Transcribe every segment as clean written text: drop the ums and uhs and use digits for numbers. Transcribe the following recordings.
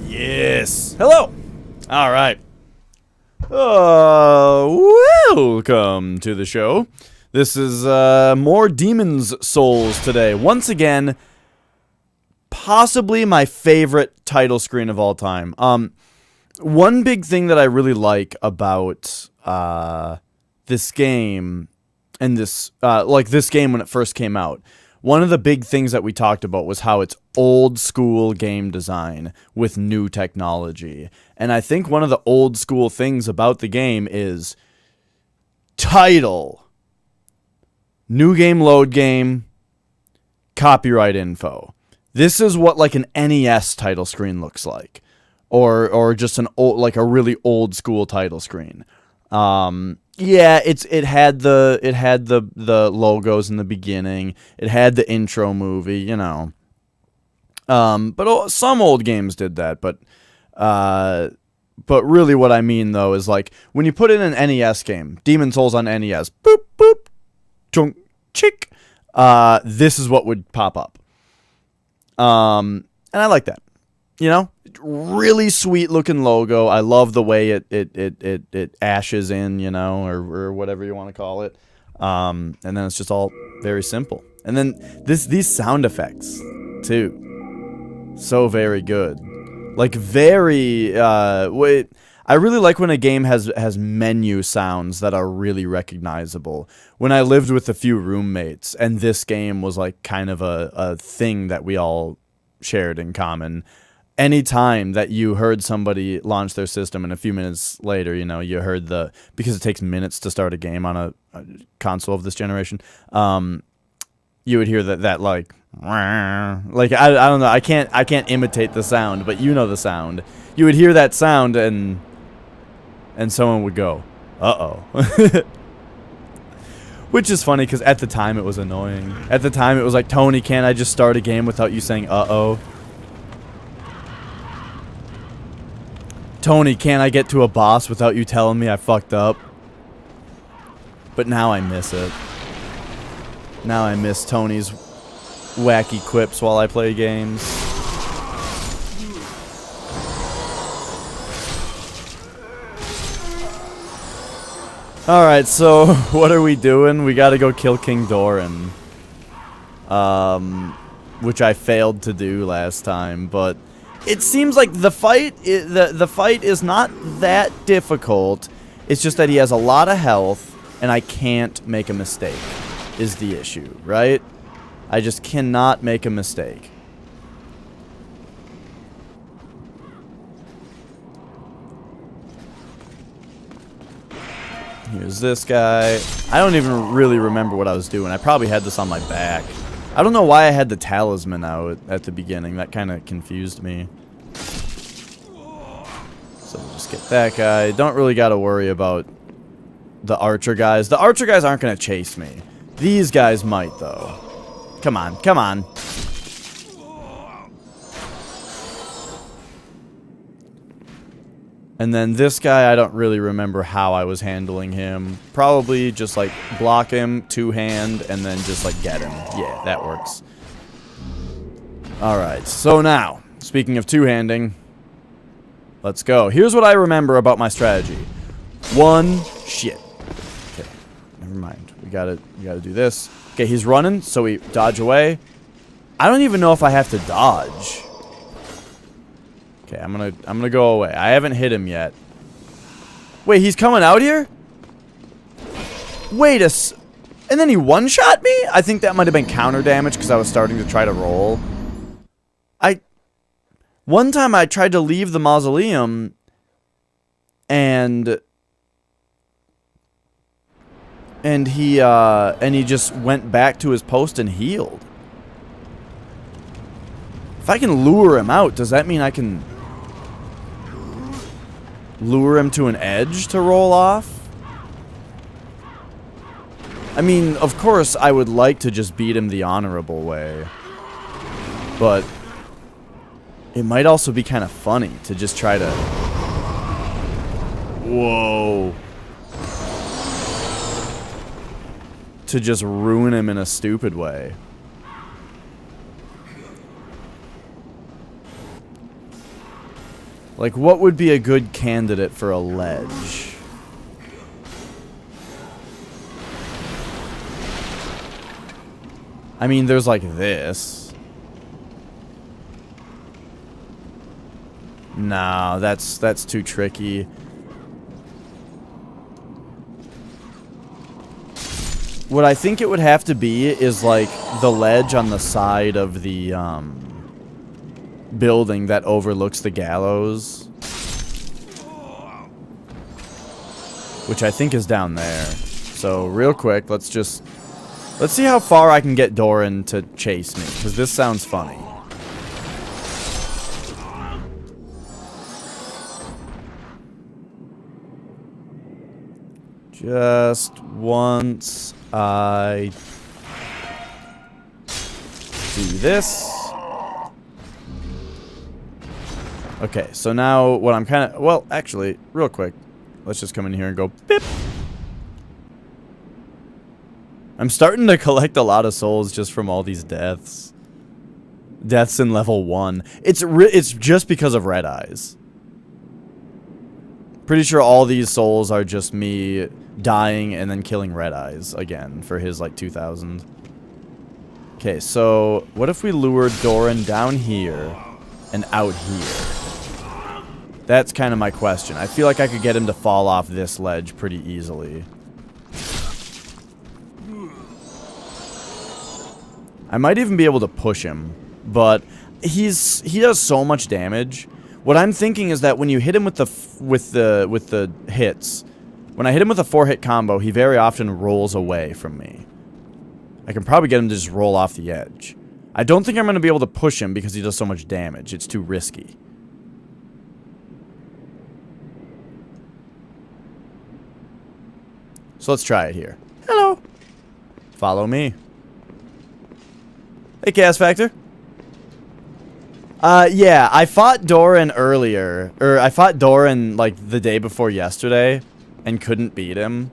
Yes. Hello. All right. Welcome to the show. This is more Demon's Souls today. Once again, possibly my favorite title screen of all time. One big thing that I really like about this game and this this game when it first came out. One of the big things that we talked about was how it's old school game design with new technology. And I think one of the old school things about the game is title, new game load game, copyright info. This is what like an NES title screen looks like, or just an old, like a really old school title screen. Yeah, it had the logos in the beginning. It had the intro movie, you know. But some old games did that, but really what I mean though is like when you put in an NES game, Demon's Souls on NES, boop boop, chunk chick, this is what would pop up. And I like that. You know, really sweet looking logo. I love the way it ashes in, you know, or whatever you want to call it. And then it's just all very simple. And then these sound effects too, so very good. Like very I really like when a game has menu sounds that are really recognizable. When I lived with a few roommates, and this game was like kind of a thing that we all shared in common. Anytime that you heard somebody launch their system and a few minutes later, you know, you heard because it takes minutes to start a game on a console of this generation, you would hear that like I don't know, I can't imitate the sound, but you know the sound. You would hear that sound and someone would go, "Uh-oh." Which is funny because at the time it was annoying. At the time it was like, "Tony, can't I just start a game without you saying uh-oh?" "Tony, can't I get to a boss without you telling me I fucked up?" But now I miss it. Now I miss Tony's wacky quips while I play games. Alright, so what are we doing? We gotta go kill King Doran. Which I failed to do last time, but it seems like the fight is not that difficult. It's just that he has a lot of health, and I can't make a mistake, is the issue, right? I just cannot make a mistake. Here's this guy. I don't even really remember what I was doing. I probably had this on my back. I don't know why I had the talisman out at the beginning. That kind of confused me. So we'll just get that guy. Don't really got to worry about the archer guys. The archer guys aren't going to chase me. These guys might, though. Come on, come on. And then this guy, I don't really remember how I was handling him. Probably just like block him, two-hand, and then just like get him. Yeah, that works. Alright, so now, speaking of two-handing, let's go. Here's what I remember about my strategy. Shit. Okay, never mind. We gotta do this. Okay, he's running, so we dodge away. I don't even know if I have to dodge. Okay, I'm gonna go away. I haven't hit him yet. Wait, he's coming out here? Wait and then he one-shot me? I think that might have been counter damage because I was starting to try to roll. One time I tried to leave the mausoleum and he just went back to his post and healed. If I can lure him out, does that mean I can lure him to an edge to roll off? I mean, of course, I would like to just beat him the honorable way. But It might also be kind of funny to just try to... Whoa. To just ruin him in a stupid way. Like, what would be a good candidate for a ledge? I mean, there's like this. No, that's too tricky. What I think it would have to be is like the ledge on the side of the building that overlooks the gallows, which I think is down there. So real quick, let's see how far I can get Doran to chase me, because this sounds funny. Just once I do this. Okay, so now what I'm kind of... Well, actually, real quick. Let's just come in here and go beep. I'm starting to collect a lot of souls just from all these deaths. Deaths in level 1. It's just because of red eyes. Pretty sure all these souls are just me dying and then killing red eyes again for his like 2,000. Okay, so what if we lured Doran down here and out here? That's kind of my question. I feel like I could get him to fall off this ledge pretty easily. I might even be able to push him, but he does so much damage. What I'm thinking is that when you hit him with the hits, when I hit him with a 4-hit combo, he very often rolls away from me. I can probably get him to just roll off the edge. I don't think I'm going to be able to push him because he does so much damage. It's too risky. So let's try it here. Hello. Follow me. Hey, Chaos Factor. Yeah, I fought Doran earlier. Or, I fought Doran, like, the day before yesterday. And couldn't beat him.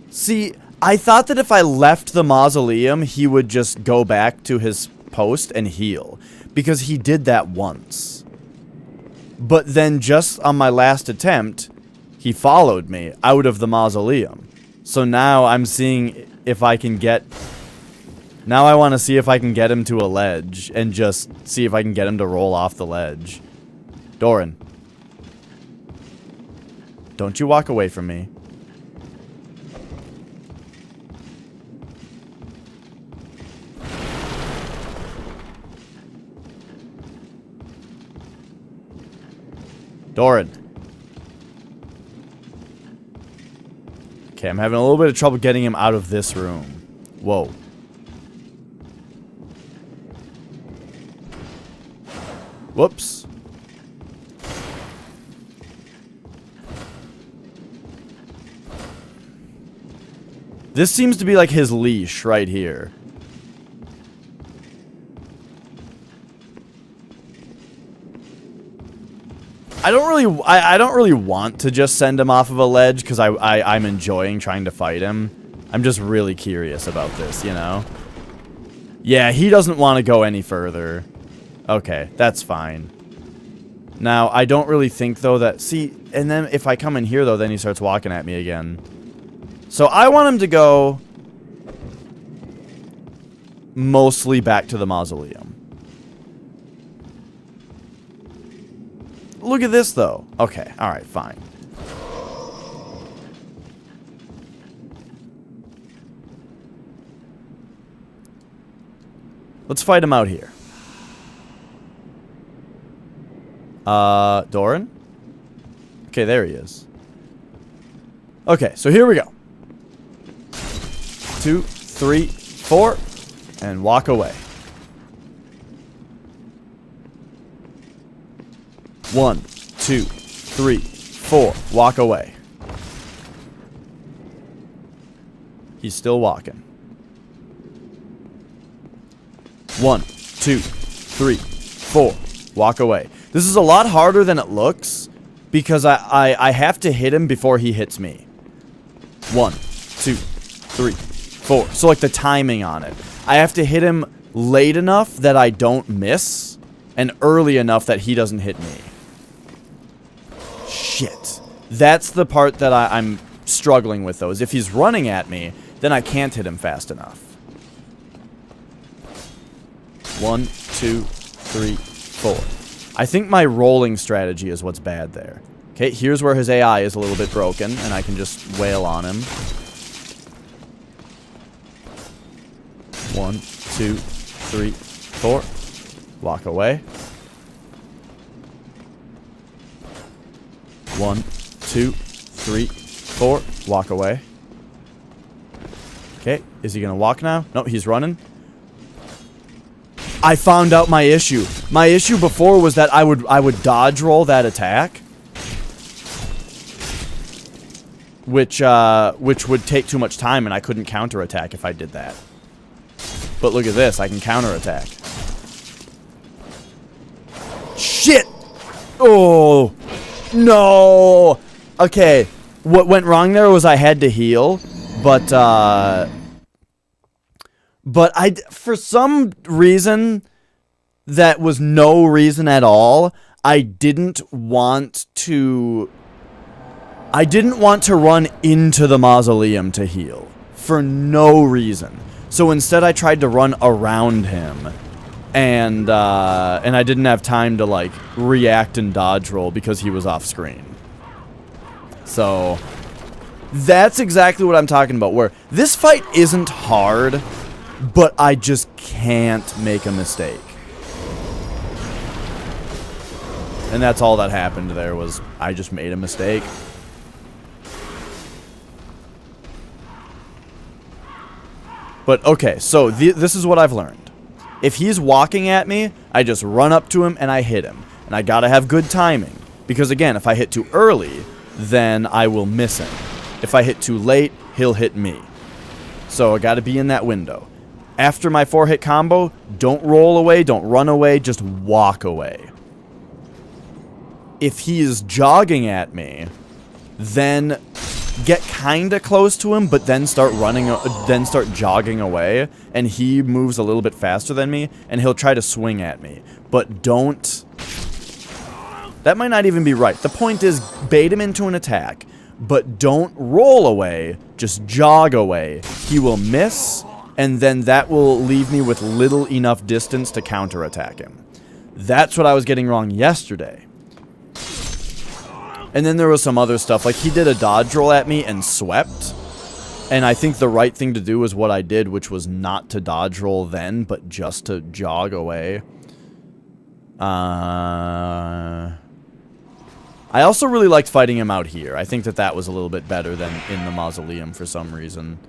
See, I thought that if I left the mausoleum, he would just go back to his post and heal. Because he did that once. But then just on my last attempt, he followed me out of the mausoleum. So now I'm seeing if I can get... Now I want to see if I can get him to a ledge and just see if I can get him to roll off the ledge. Doran. Don't you walk away from me. Doran. Okay, I'm having a little bit of trouble getting him out of this room. Whoa. Whoops. This seems to be like his leash right here. I don't really want to just send him off of a ledge because I'm enjoying trying to fight him. I'm just really curious about this, you know? Yeah, he doesn't want to go any further. Okay, that's fine. Now, I don't really think, though, that... See, and then if I come in here, though, then he starts walking at me again. So I want him to go... mostly back to the mausoleum. Look at this, though. Okay, alright, fine. Let's fight him out here. Doran? Okay, there he is. Okay, so here we go. 2, 3, 4, and walk away. 1, 2, 3, 4, walk away. He's still walking. 1, 2, 3, 4. Walk away. This is a lot harder than it looks because I have to hit him before he hits me. 1, 2, 3, 4. So like the timing on it. I have to hit him late enough that I don't miss and early enough that he doesn't hit me. Shit. That's the part that I'm struggling with, though, is if he's running at me, then I can't hit him fast enough. 1, 2, 3, 4. I think my rolling strategy is what's bad there. Okay, here's where his AI is a little bit broken, and I can just wail on him. 1, 2, 3, 4. Walk away. 1, 2, 3, 4. Walk away. Okay, is he gonna walk now? No, he's running. I found out my issue. My issue before was that I would dodge roll that attack, which would take too much time, and I couldn't counterattack if I did that. But look at this, I can counterattack. Shit! Oh no! Okay, what wrong there was I had to heal, but I, for some reason that was no reason at all, I didn't want to run into the mausoleum to heal. For no reason. So instead I tried to run around him. And I didn't have time to, like, react and dodge roll because he was off screen. So that's exactly what I'm talking about, where this fight isn't hard, but I just can't make a mistake. And that's all that happened there, was I just made a mistake. But okay, so this is what I've learned. If he's walking at me, I just run up to him and I hit him. And I gotta have good timing. Because again, if I hit too early, then I will miss him. If I hit too late, he'll hit me. So I gotta be in that window. After my 4-hit combo, don't roll away, don't run away, just walk away. If he is jogging at me, then get kinda close to him, but then start jogging away, and he moves a little bit faster than me, and he'll try to swing at me. But don't... That might not even be right. The point is, bait him into an attack, but don't roll away, just jog away. He will miss, and then that will leave me with little enough distance to counterattack him. That's what I was getting wrong yesterday. And then there was some other stuff, like he did a dodge roll at me and swept. And I think the right thing to do was what I did, which was not to dodge roll then, but just to jog away. I also really liked fighting him out here. I think that was a little bit better than in the mausoleum for some reason.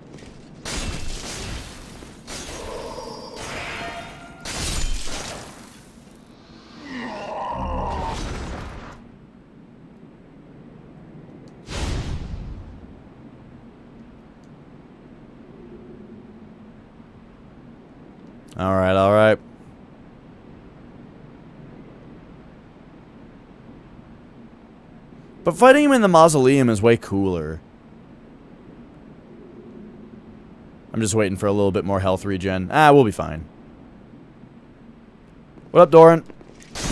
Alright, alright. But fighting him in the mausoleum is way cooler. I'm just waiting for a little bit more health regen. We'll be fine. What up, Doran?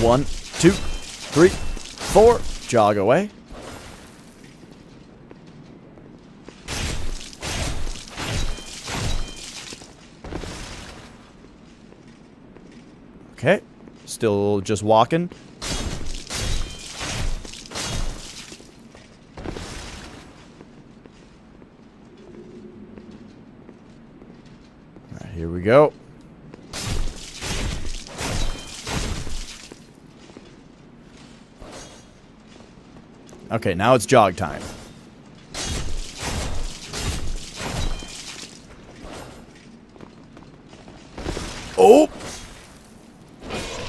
1, 2, 3, 4. Jog away. Okay, still just walking. All right, here we go. Okay, now it's jog time. Oh!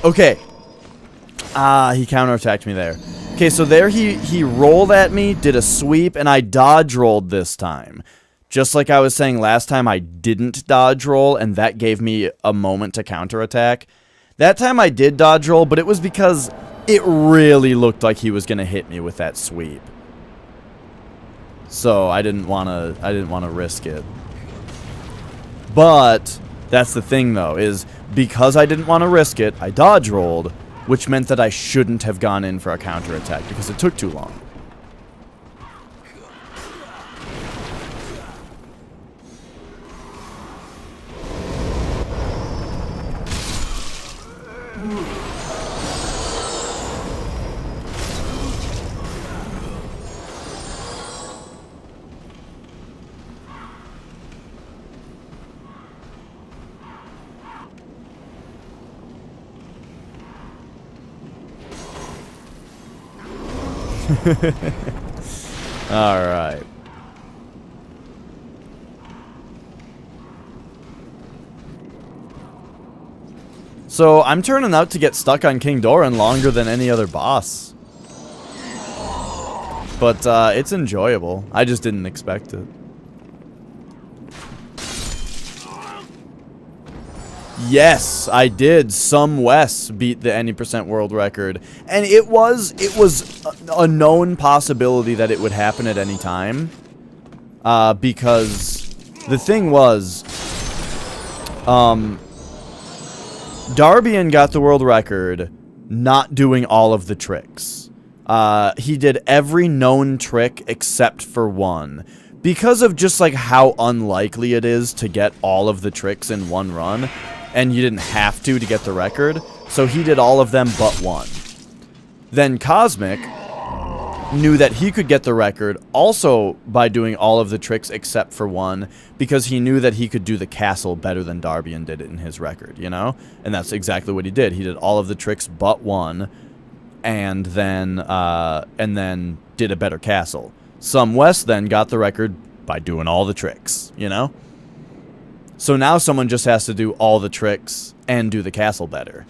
Okay. He counterattacked me there. Okay, so there he rolled at me, did a sweep, and I dodge rolled this time. Just like I was saying last time, I didn't dodge roll, and that gave me a moment to counterattack. That time I did dodge roll, but it was because it really looked like he was going to hit me with that sweep. So I didn't want to risk it. But that's the thing, though, is because I didn't want to risk it, I dodge rolled, which meant that I shouldn't have gone in for a counterattack because it took too long. Alright. So, I'm turning out to get stuck on King Doran longer than any other boss. But, it's enjoyable. I just didn't expect it. Yes, I did. Some Wes beat the any % world record, and it was a known possibility that it would happen at any time. Because the thing was, Darbian got the world record not doing all of the tricks. He did every known trick except for one. Because of just like how unlikely it is to get all of the tricks in one run, and you didn't have to get the record, so he did all of them but one. Then Cosmic knew that he could get the record also by doing all of the tricks except for one, because he knew that he could do the castle better than Darbian did it in his record, you know? And that's exactly what he did. He did all of the tricks but one, and then did a better castle. Some West then got the record by doing all the tricks, you know? So now someone just has to do all the tricks and do the castle better.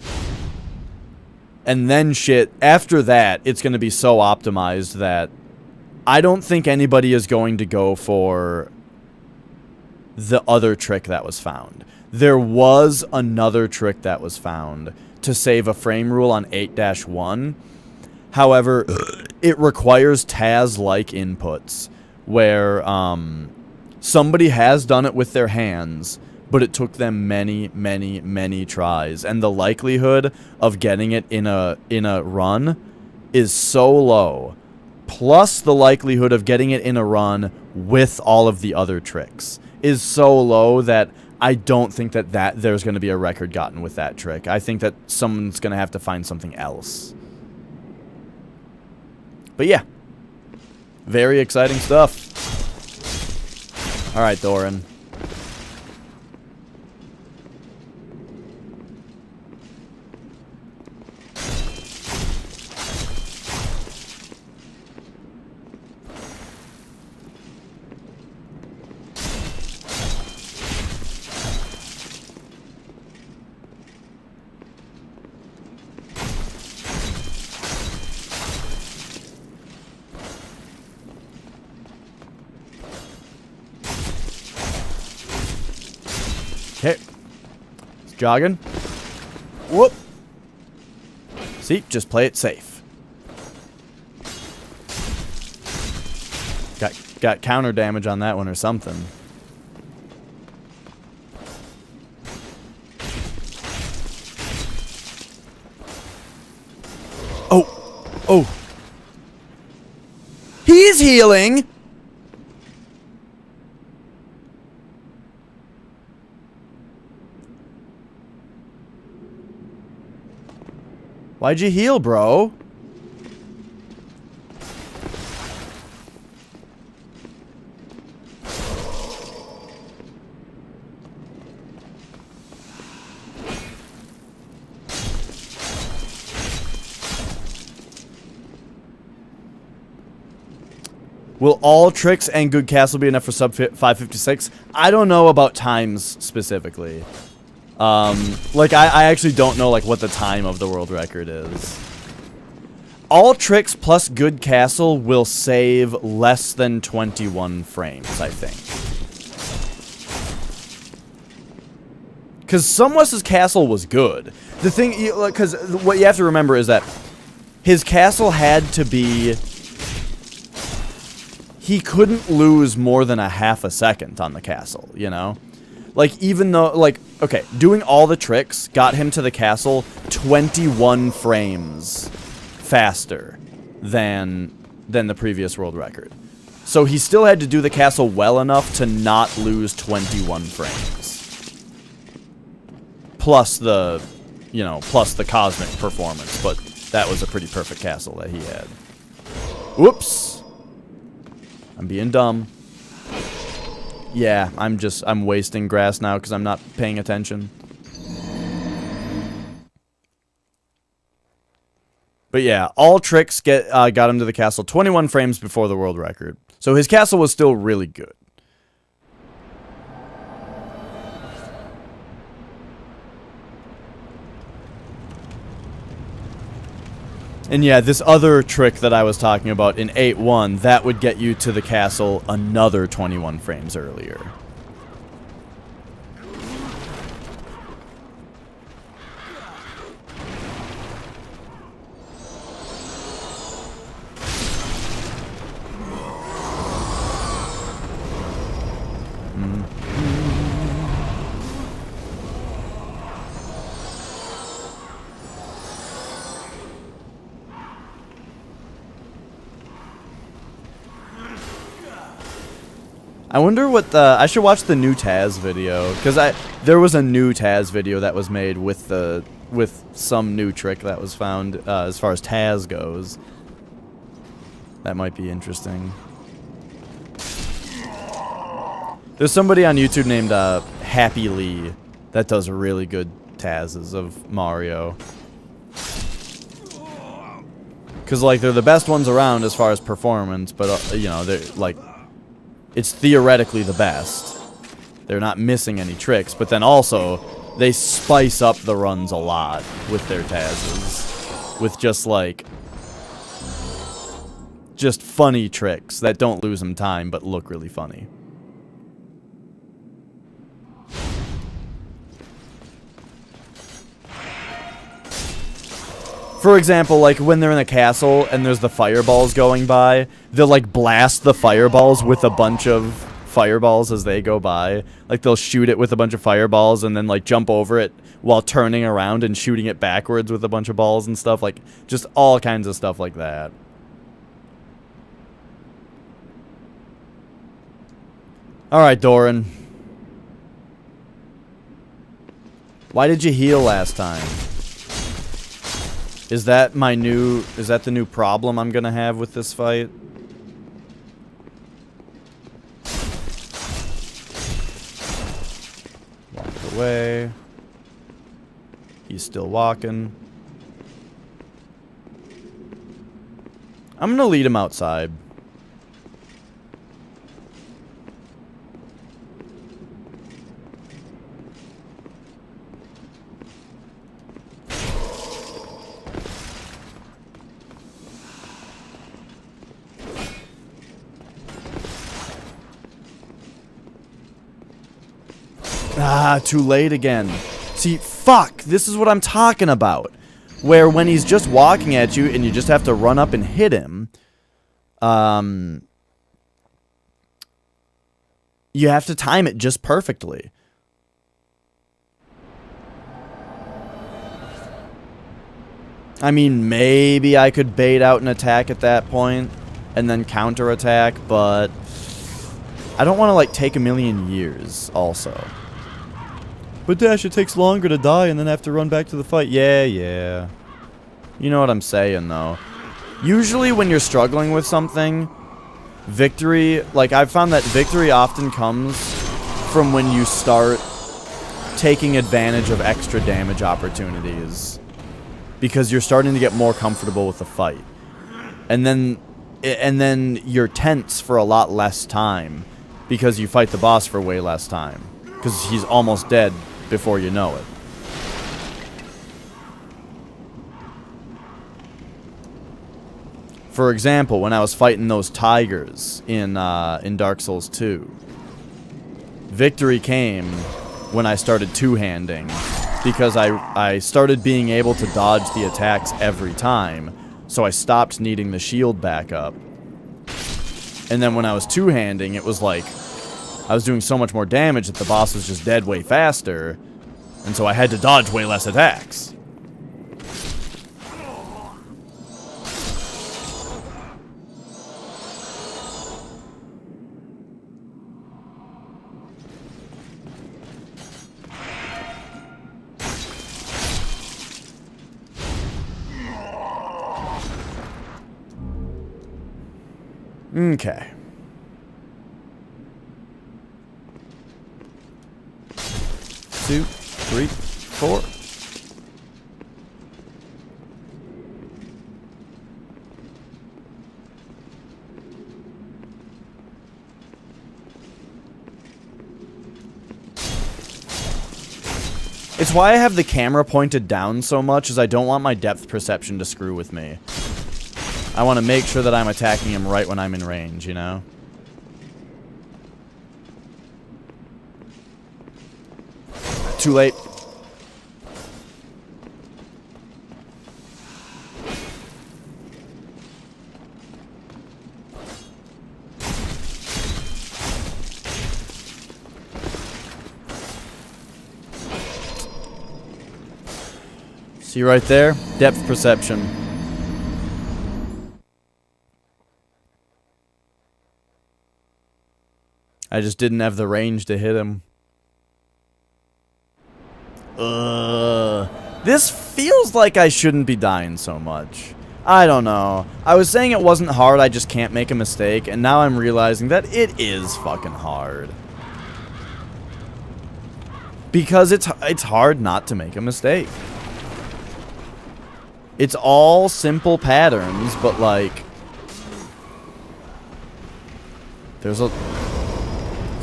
And then shit, after that, it's going to be so optimized that I don't think anybody is going to go for the other trick that was found. There was another trick that was found to save a frame rule on 8-1. However, it requires Taz-like inputs where somebody has done it with their hands, but it took them many, many, many tries, and the likelihood of getting it in a run is so low, plus the likelihood of getting it in a run with all of the other tricks is so low that I don't think that there's going to be a record gotten with that trick. I think that someone's going to have to find something else. But yeah, very exciting stuff. Alright, Doran. Okay. It's jogging. Whoop. See, just play it safe. Got counter damage on that one or something. Oh. Oh. He's healing. Why'd you heal, bro? Will all tricks and good castle be enough for sub 556? I don't know about times specifically. Like, I actually don't know, like, what the time of the world record is. All tricks plus good castle will save less than 21 frames, I think. Because Sumwest's castle was good. The thing, because what you have to remember is that his castle had to be... He couldn't lose more than a half a second on the castle, you know? Like, even though, like, okay, doing all the tricks got him to the castle 21 frames faster than the previous world record. So he still had to do the castle well enough to not lose 21 frames. Plus the, you know, plus the cosmic performance, but that was a pretty perfect castle that he had. Whoops! I'm being dumb. Yeah, I'm wasting grass now because I'm not paying attention. But yeah, all tricks got him to the castle 21 frames before the world record. So his castle was still really good. And yeah, this other trick that I was talking about in 8-1, that would get you to the castle another 21 frames earlier. I wonder what the... I should watch the new Taz video, because there was a new Taz video that was made with some new trick that was found as far as Taz goes. That might be interesting. There's somebody on YouTube named Happy Lee that does really good Tazes of Mario. Because, like, they're the best ones around as far as performance, but, you know, they're, like... It's theoretically the best. They're not missing any tricks, but then also, they spice up the runs a lot with their Tazes. With just, like... just funny tricks that don't lose them time, but look really funny. For example, like, when they're in a castle and there's the fireballs going by, they'll, like, blast the fireballs with a bunch of fireballs as they go by. Like, they'll shoot it with a bunch of fireballs and then, like, jump over it while turning around and shooting it backwards with a bunch of balls and stuff. Like, just all kinds of stuff like that. Alright, Doran. Why did you heal last time? Is that the new problem I'm gonna have with this fight? Walk away. He's still walking. I'm gonna lead him outside. Ah, too late again. See, fuck, this is what I'm talking about. Where when he's just walking at you and you just have to run up and hit him, you have to time it just perfectly. I mean, maybe I could bait out an attack at that point and then counterattack, but I don't want to, like, take a million years also. But Dash, it takes longer to die and then have to run back to the fight. Yeah. You know what I'm saying, though. Usually when you're struggling with something, victory... Like, I've found that victory often comes from when you start taking advantage of extra damage opportunities. Because you're starting to get more comfortable with the fight. And then you're tense for a lot less time. Because you fight the boss for way less time. Because he's almost dead before you know it. For example, when I was fighting those tigers in Dark Souls 2, victory came when I started two-handing, because I started being able to dodge the attacks every time, so I stopped needing the shield backup. And then when I was two-handing, it was like I was doing so much more damage that the boss was just dead way faster, and so I had to dodge way less attacks. Okay. Two, three, four. It's why I have the camera pointed down so much, is I don't want my depth perception to screw with me. I want to make sure that I'm attacking him right when I'm in range, you know? Too late. See right there? Depth perception. I just didn't have the range to hit him. This feels like I shouldn't be dying so much. I don't know. I was saying it wasn't hard, I just can't make a mistake, and now I'm realizing that it is fucking hard. Because it's hard not to make a mistake. It's all simple patterns, but like there's a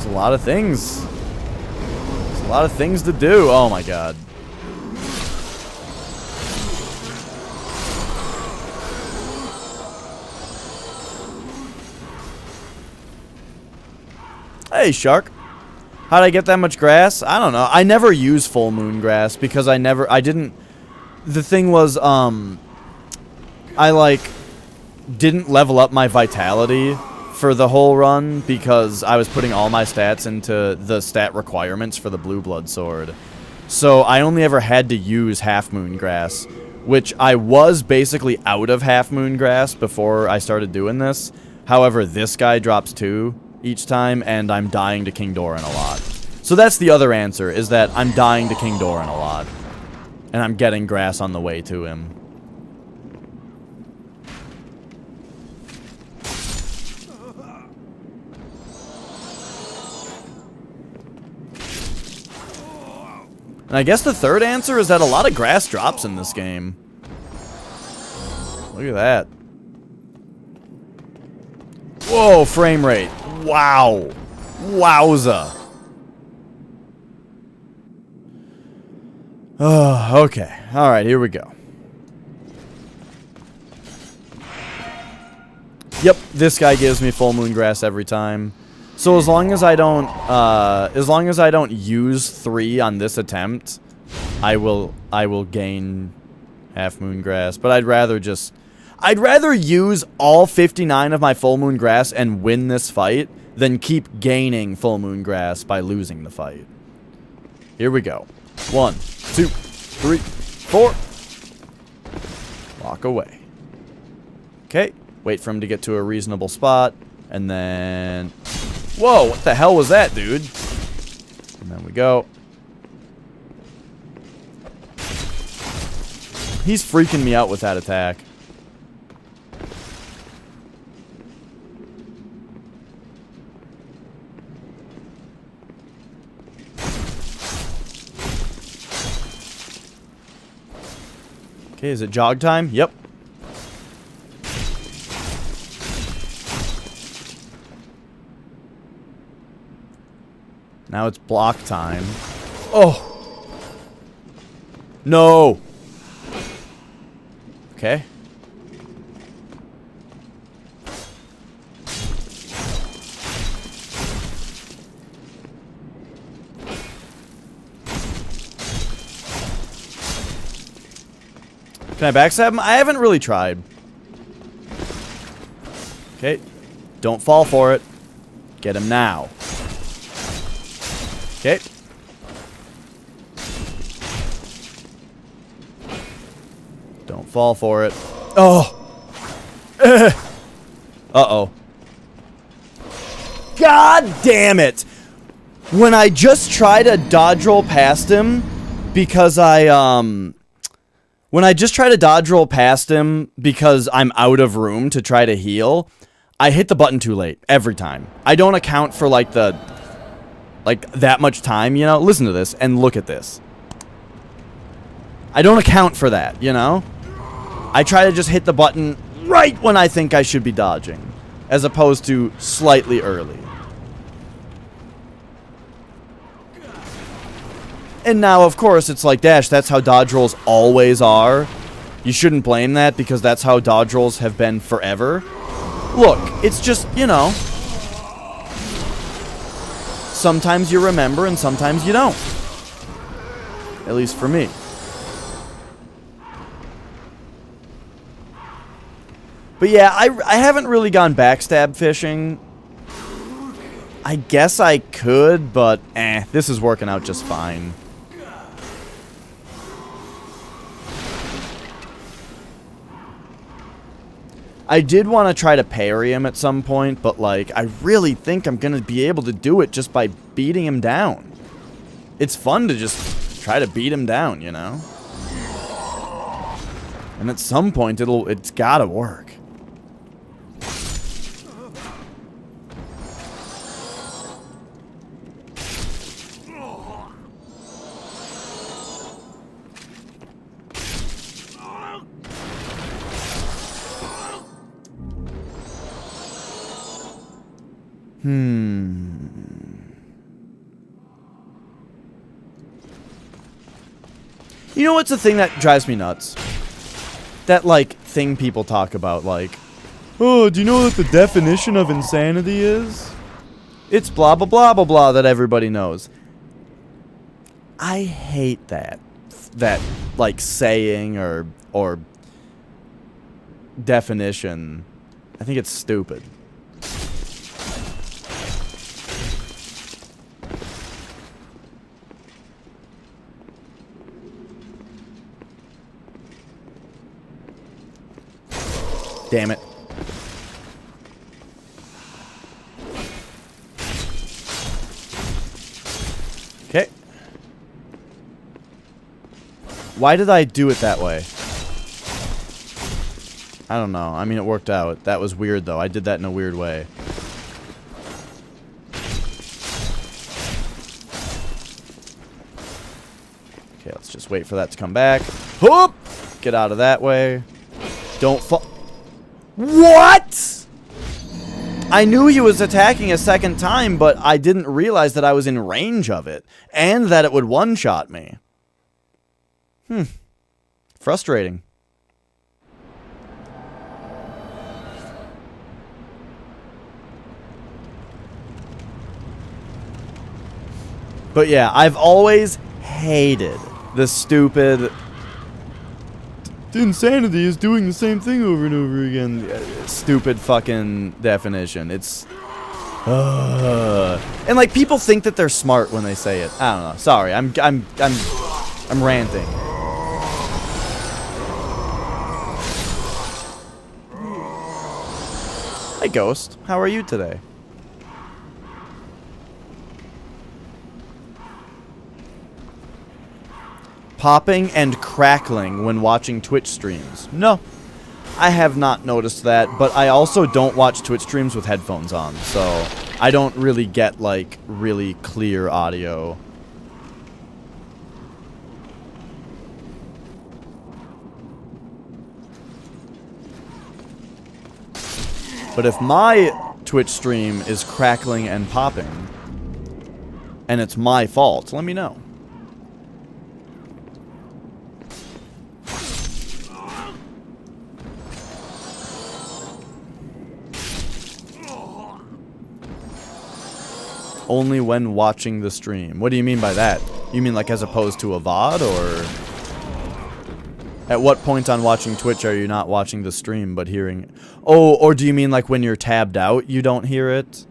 lot of things. There's a lot of things to do. Oh my god. Hey, shark. How'd I get that much grass? I don't know. I never use full moon grass because I didn't. The thing was, I like didn't level up my vitality for the whole run because I was putting all my stats into the stat requirements for the blue blood sword. So I only ever had to use half moon grass, which I was basically out of half moon grass before I started doing this. However, this guy drops 2 each time, and I'm dying to King Doran a lot. So that's the other answer, is that I'm dying to King Doran a lot. And I'm getting grass on the way to him. And I guess the third answer is that a lot of grass drops in this game. Look at that. Whoa, frame rate. Wow. Wowza. Oh, okay. Alright, here we go. Yep, this guy gives me full moon grass every time. So as long as I don't use 3 on this attempt, I will gain half moon grass. But I'd rather use all 59 of my full moon grass and win this fight than keep gaining full moon grass by losing the fight. Here we go. 1, 2, 3, 4. Walk away. Okay. Wait for him to get to a reasonable spot. And then... Whoa, what the hell was that, dude? And then we go. He's freaking me out with that attack. Okay, is it jog time? Yep. Now it's block time. Oh! No! Okay. Can I backstab him? I haven't really tried. Okay. Don't fall for it. Get him now. Okay. Don't fall for it. Oh! Uh-oh. God damn it! When I just try to dodge roll past him, because when I just try to dodge roll past him because I'm out of room to try to heal, I hit the button too late every time. I don't account for like that much time, you know? Listen to this and look at this. I don't account for that, you know? I try to just hit the button right when I think I should be dodging, as opposed to slightly early. And now, of course, it's like, Dash, that's how dodge rolls always are. You shouldn't blame that because that's how dodge rolls have been forever. Look, it's just, you know, sometimes you remember and sometimes you don't. At least for me. But yeah, I haven't really gone backstab fishing. I guess I could, but this is working out just fine. I did want to try to parry him at some point, but like, I really think I'm going to be able to do it just by beating him down. It's fun to just try to beat him down, you know? And at some point, it's gotta work. You know what's the thing that drives me nuts? That, like, thing people talk about, like, oh, do you know what the definition of insanity is? It's blah, blah, blah, blah, blah that everybody knows. I hate that. That, like, saying or definition. I think it's stupid. Damn it. Okay. Why did I do it that way? I don't know. I mean, it worked out. That was weird, though. I did that in a weird way. Okay, let's just wait for that to come back. Whoop! Get out of that way. Don't fall. What? I knew he was attacking a second time, but I didn't realize that I was in range of it. And that it would one-shot me. Frustrating. But yeah, I've always hated the stupid... Insanity is doing the same thing over and over again. Stupid fucking definition. It's... and like, people think that they're smart when they say it. I don't know. Sorry, I'm ranting. Hi, Ghost. How are you today? Popping and crackling when watching Twitch streams. No, I have not noticed that, but I also don't watch Twitch streams with headphones on, so I don't really get, like, really clear audio. But if my Twitch stream is crackling and popping, and it's my fault, let me know. Only when watching the stream. What do you mean by that? You mean like as opposed to a VOD, or... At what point on watching Twitch are you not watching the stream but hearing it? Oh, or do you mean like when you're tabbed out, you don't hear it?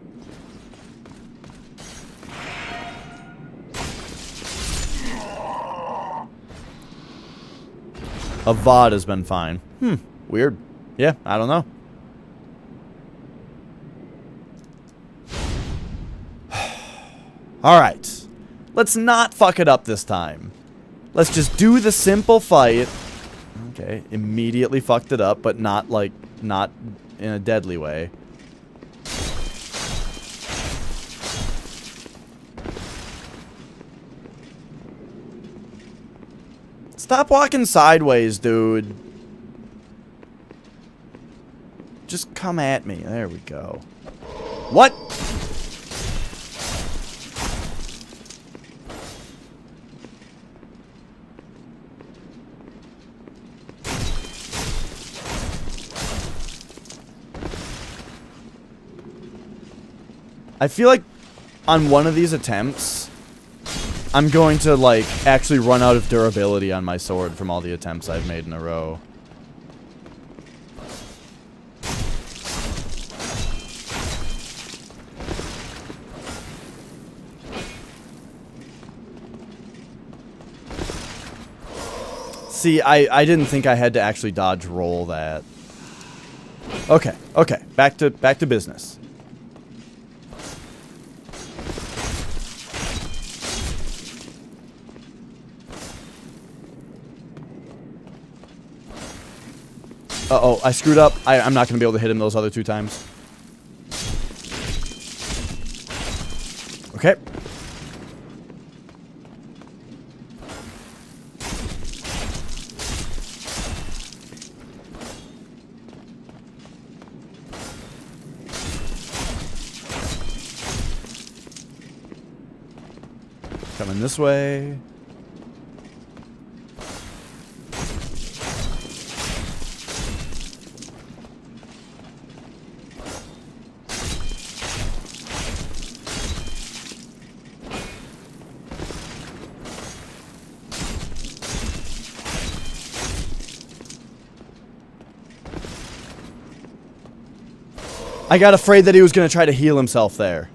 A VOD has been fine. Weird. Yeah, I don't know. Alright. Let's not fuck it up this time. Let's just do the simple fight. Okay, immediately fucked it up, but not like, not in a deadly way. Stop walking sideways, dude. Just come at me. There we go. What? I feel like on one of these attempts, I'm going to, like, actually run out of durability on my sword from all the attempts I've made in a row. See, I didn't think I had to actually dodge roll that. Okay, okay, back to business. Uh-oh, I screwed up. I'm not going to be able to hit him those other 2 times. Okay. Coming this way. I got afraid that he was going to try to heal himself there.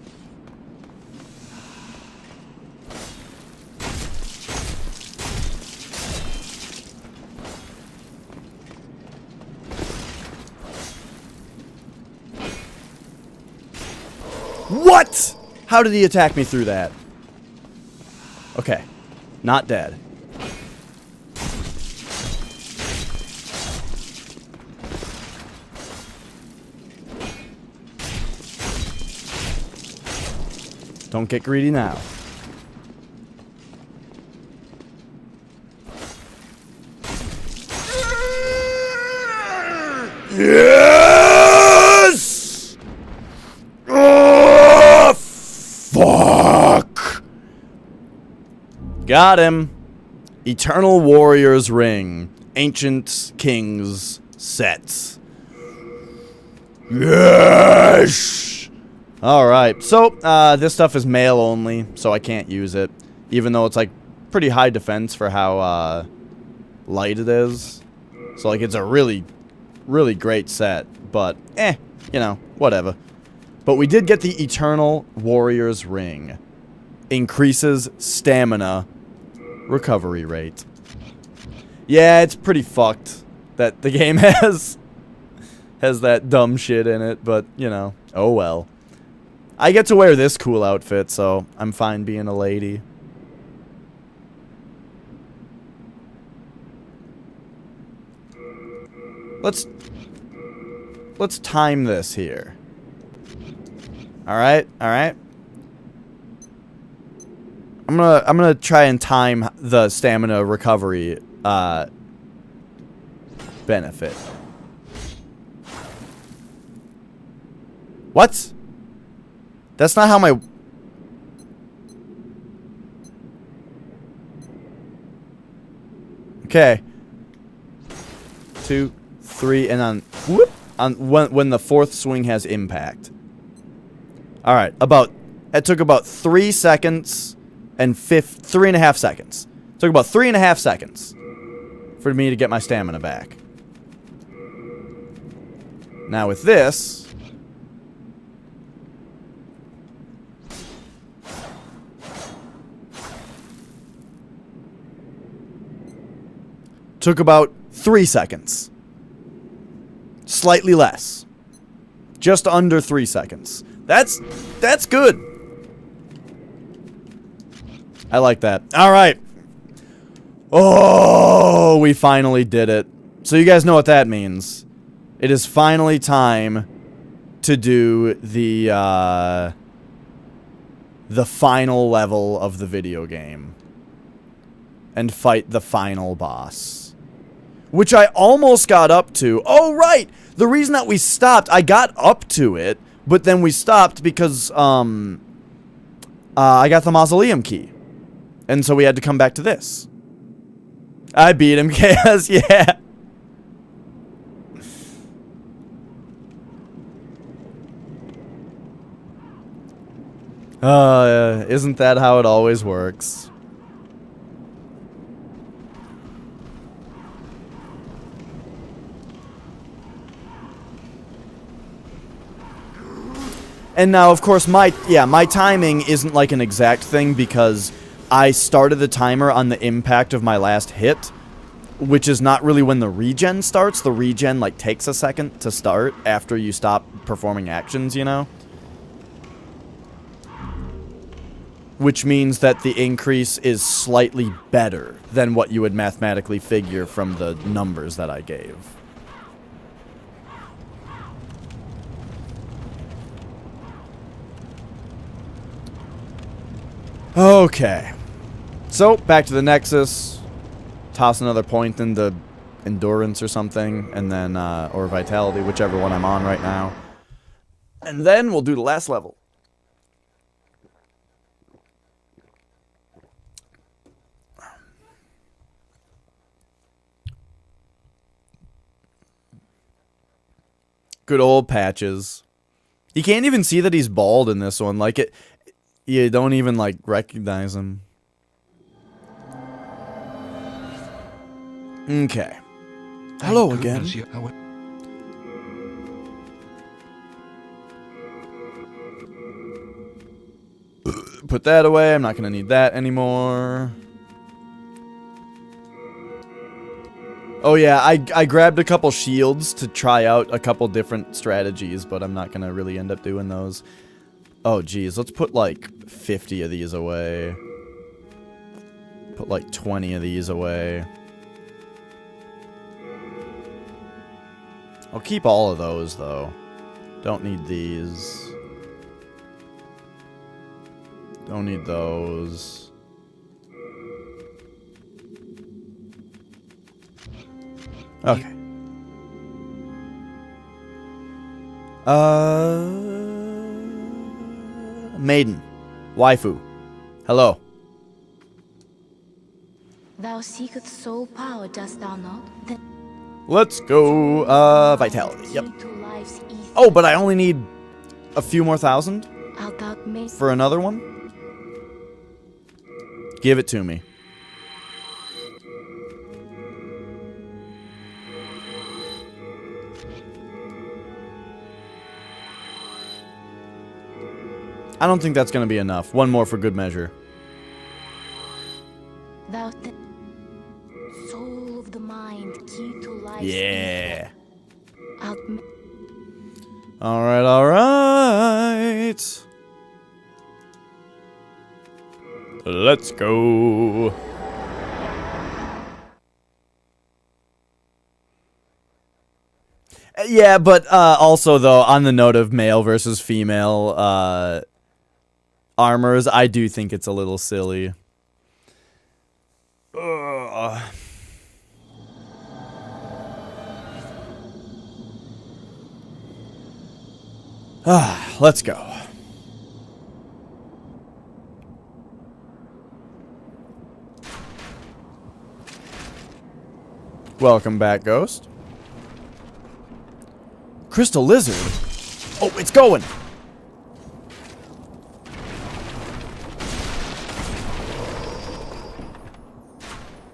What? How did he attack me through that? Okay. Not dead. Don't get greedy now. Yes! Oh, fuck! Got him. Eternal Warrior's Ring. Ancient Kings set. Yes! Alright, so, this stuff is mail only, so I can't use it. Even though it's, like, pretty high defense for how, light it is. So, like, it's a really, really great set. But, you know, whatever. But we did get the Eternal Warrior's Ring. Increases stamina recovery rate. Yeah, it's pretty fucked that the game has that dumb shit in it, but, you know, oh well. I get to wear this cool outfit, so I'm fine being a lady. Let's time this here. Alright, alright. I'm gonna try and time the stamina recovery benefit. What? That's not how my... Okay. 2, 3, and on... Whoop! When the 4th swing has impact. Alright, it took about 3 seconds and 3.5 seconds. It took about 3.5 seconds for me to get my stamina back. Now with this, took about 3 seconds. Slightly less. Just under 3 seconds. That's good. I like that. All right. Oh, we finally did it. So you guys know what that means. It is finally time to do the final level of the video game. And fight the final boss. Which I almost got up to. Oh, right! The reason that we stopped, I got up to it, but then we stopped because, I got the mausoleum key. And so we had to come back to this. I beat him, Chaos, yeah. Isn't that how it always works? And now, of course, my timing isn't like an exact thing because I started the timer on the impact of my last hit, which is not really when the regen starts. The regen, like, takes a second to start after you stop performing actions, you know? Which means that the increase is slightly better than what you would mathematically figure from the numbers that I gave. Okay. So, back to the Nexus. Toss another point into Endurance or something. And then, or Vitality, whichever one I'm on right now. And then we'll do the last level. Good old Patches. You can't even see that he's bald in this one. Like, you don't even, like, recognize him. Okay. Hello again. Put that away. I'm not going to need that anymore. Oh yeah, I grabbed a couple shields to try out a couple different strategies, but I'm not going to really end up doing those. Oh geez, let's put like 50 of these away. Put like 20 of these away. I'll keep all of those though. Don't need these. Don't need those. Okay. Maiden. Waifu. Hello. Thou seekest soul power, dost thou not? Then Let's go, Vitality. Yep. Oh, but I only need a few more thousand for another one? Give it to me. I don't think that's going to be enough. One more for good measure. Thou soul of the mind, key to life. Yeah. Alright, alright. Let's go. Yeah, but also, though, on the note of male versus female armors, I do think it's a little silly. Let's go. Welcome back, Ghost. Crystal Lizard? Oh, it's going!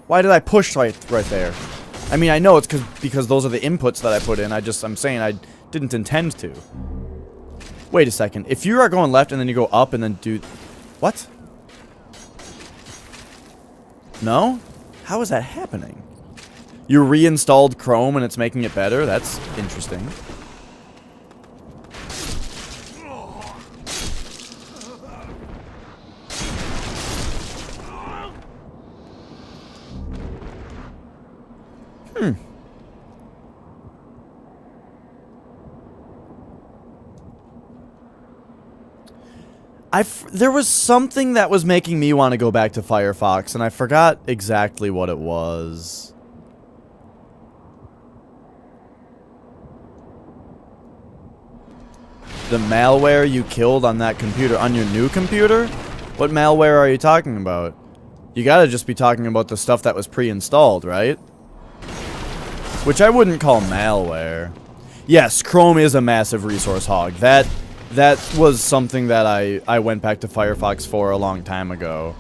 Why did I push right there? I mean, I know it's because those are the inputs that I put in. I'm saying I didn't intend to. Wait a second. If you are going left and then you go up and then do... What? No? How is that happening? You reinstalled Chrome and it's making it better? That's interesting. There was something that was making me want to go back to Firefox, and I forgot exactly what it was. The malware you killed on that computer, on your new computer? What malware are you talking about? You gotta just be talking about the stuff that was pre-installed, right? Which I wouldn't call malware. Yes, Chrome is a massive resource hog. That was something that I went back to Firefox for a long time ago.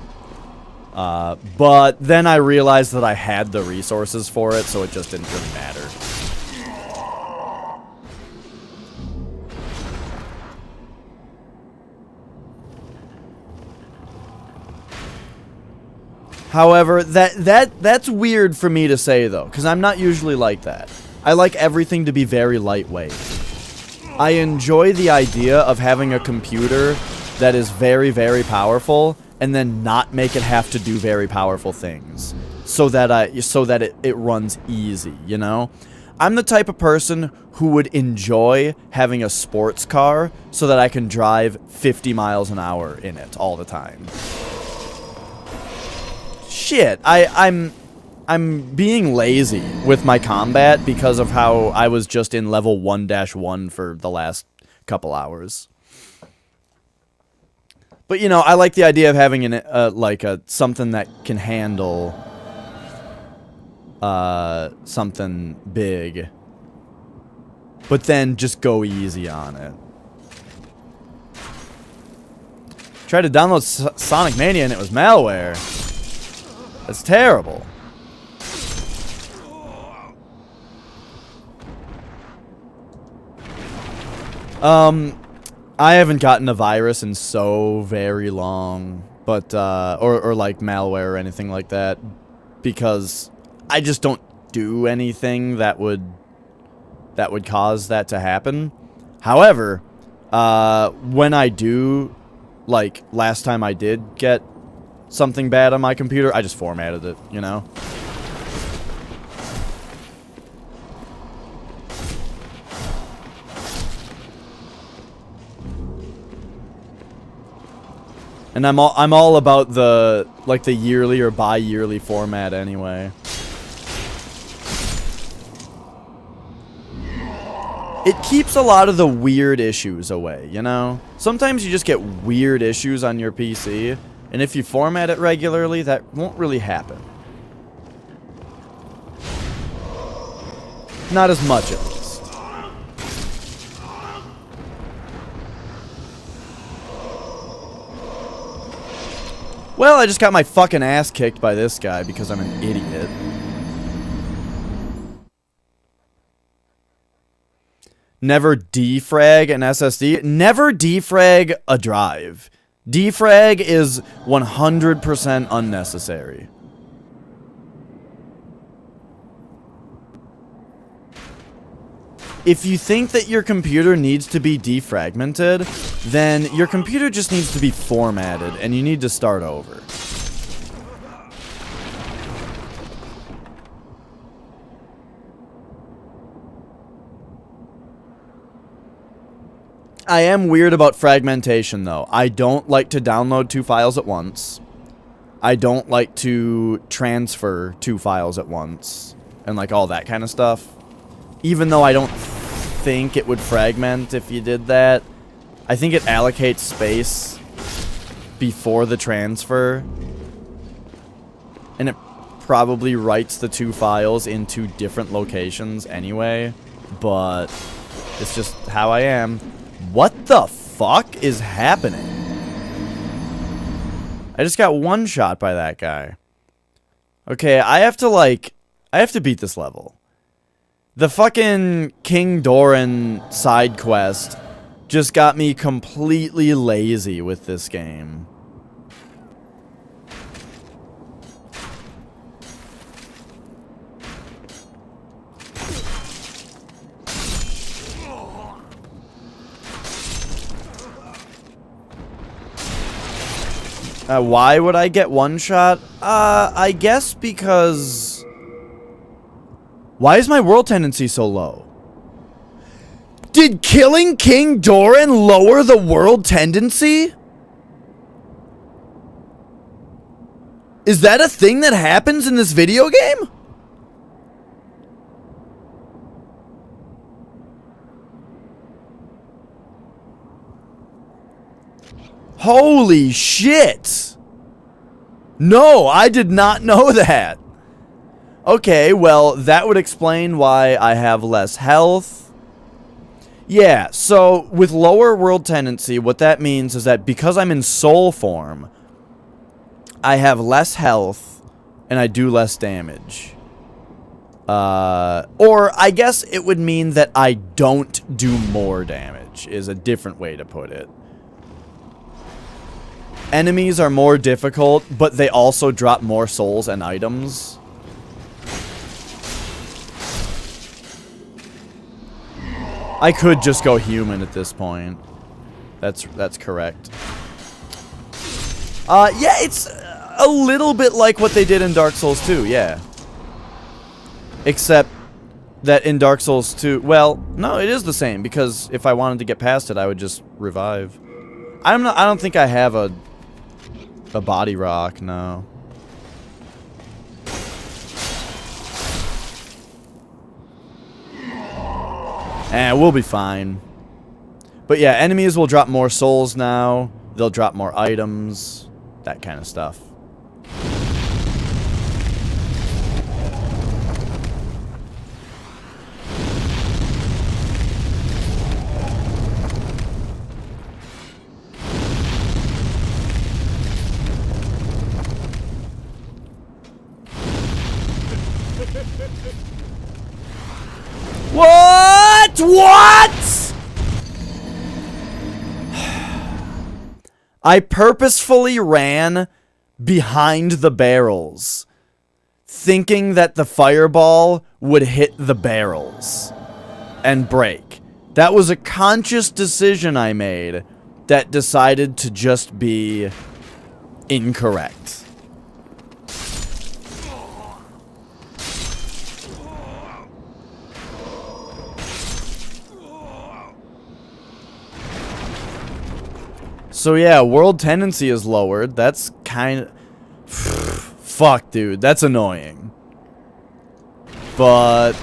But then I realized that I had the resources for it, so it just didn't really matter. However, that's weird for me to say, though, because I'm not usually like that. I like everything to be very lightweight. I enjoy the idea of having a computer that is very, very powerful and then not make it have to do very powerful things so that it runs easy, you know? I'm the type of person who would enjoy having a sports car so that I can drive 50 miles an hour in it all the time. Shit, I'm being lazy with my combat because of how I was just in level 1-1 for the last couple hours. But you know, I like the idea of having something that can handle something big, but then just go easy on it. Tried to download Sonic Mania and it was malware. That's terrible. I haven't gotten a virus in so very long, but, or like malware or anything like that, because I just don't do anything that would cause that to happen. However, when I do, like last time I did get something bad on my computer, I just formatted it, you know? And I'm all about the yearly or bi-yearly format anyway. It keeps a lot of the weird issues away, you know? Sometimes you just get weird issues on your PC, and if you format it regularly, that won't really happen. Not as much, at least. Well, I just got my fucking ass kicked by this guy because I'm an idiot. Never defrag an SSD. Never defrag a drive. Defrag is 100% unnecessary. If you think that your computer needs to be defragmented, then your computer just needs to be formatted and you need to start over. I am weird about fragmentation, though. I don't like to download 2 files at once. I don't like to transfer 2 files at once. And, like, all that kind of stuff. Even though I don't think it would fragment if you did that. I think it allocates space before the transfer. And it probably writes the 2 files into different locations anyway. But it's just how I am. What the fuck is happening? I just got one shot by that guy. Okay, I have to, like... I have to beat this level. The fucking King Doran side quest just got me completely lazy with this game. Why would I get one shot? I guess because... Why is my world tendency so low? Did killing King Doran lower the world tendency? Is that a thing that happens in this video game? Holy shit! No, I did not know that. Okay, well, that would explain why I have less health. Yeah, so with lower world tendency, what that means is that because I'm in soul form, I have less health and I do less damage. Or I guess it would mean that I don't do more damage, is a different way to put it. Enemies are more difficult, but they also drop more souls and items. I could just go human at this point. That's correct. Yeah, it's a little bit like what they did in Dark Souls 2, yeah. Except that in Dark Souls 2, well, no, it is the same, because if I wanted to get past it, I would just revive. I don't think I have a body rock, no. We'll be fine. But yeah, enemies will drop more souls now. They'll drop more items. That kind of stuff. What? I purposefully ran behind the barrels, thinking that the fireball would hit the barrels and break. That was a conscious decision I made that decided to just be incorrect. So yeah, world tendency is lowered. That's kind of... Fuck, dude. That's annoying. But...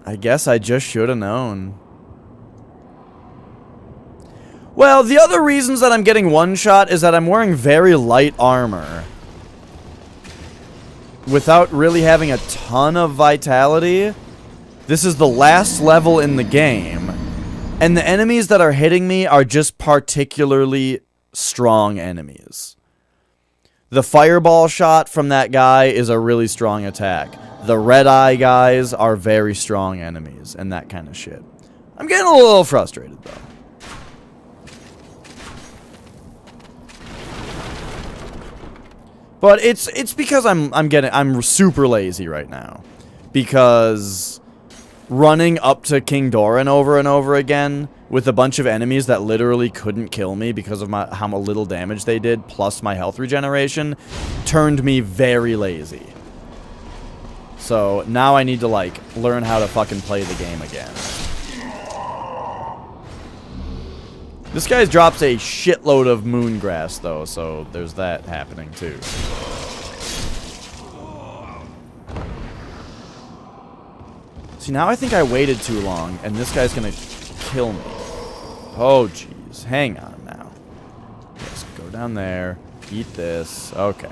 I guess I just should have known. Well, the other reasons that I'm getting one shot is that I'm wearing very light armor. Without really having a ton of vitality. This is the last level in the game. And the enemies that are hitting me are just particularly strong enemies. The fireball shot from that guy is a really strong attack. The red eye guys are very strong enemies and that kind of shit. I'm getting a little frustrated though. But it's because I'm super lazy right now. Because running up to King Doran over and over again with a bunch of enemies that literally couldn't kill me because of how little damage they did, plus my health regeneration, turned me very lazy. So now I need to, like, learn how to fucking play the game again. This guy drops a shitload of moongrass, though, so there's that happening, too. See, now I think I waited too long, and this guy's gonna kill me. Oh, jeez. Hang on now. Yes, go down there. Eat this. Okay.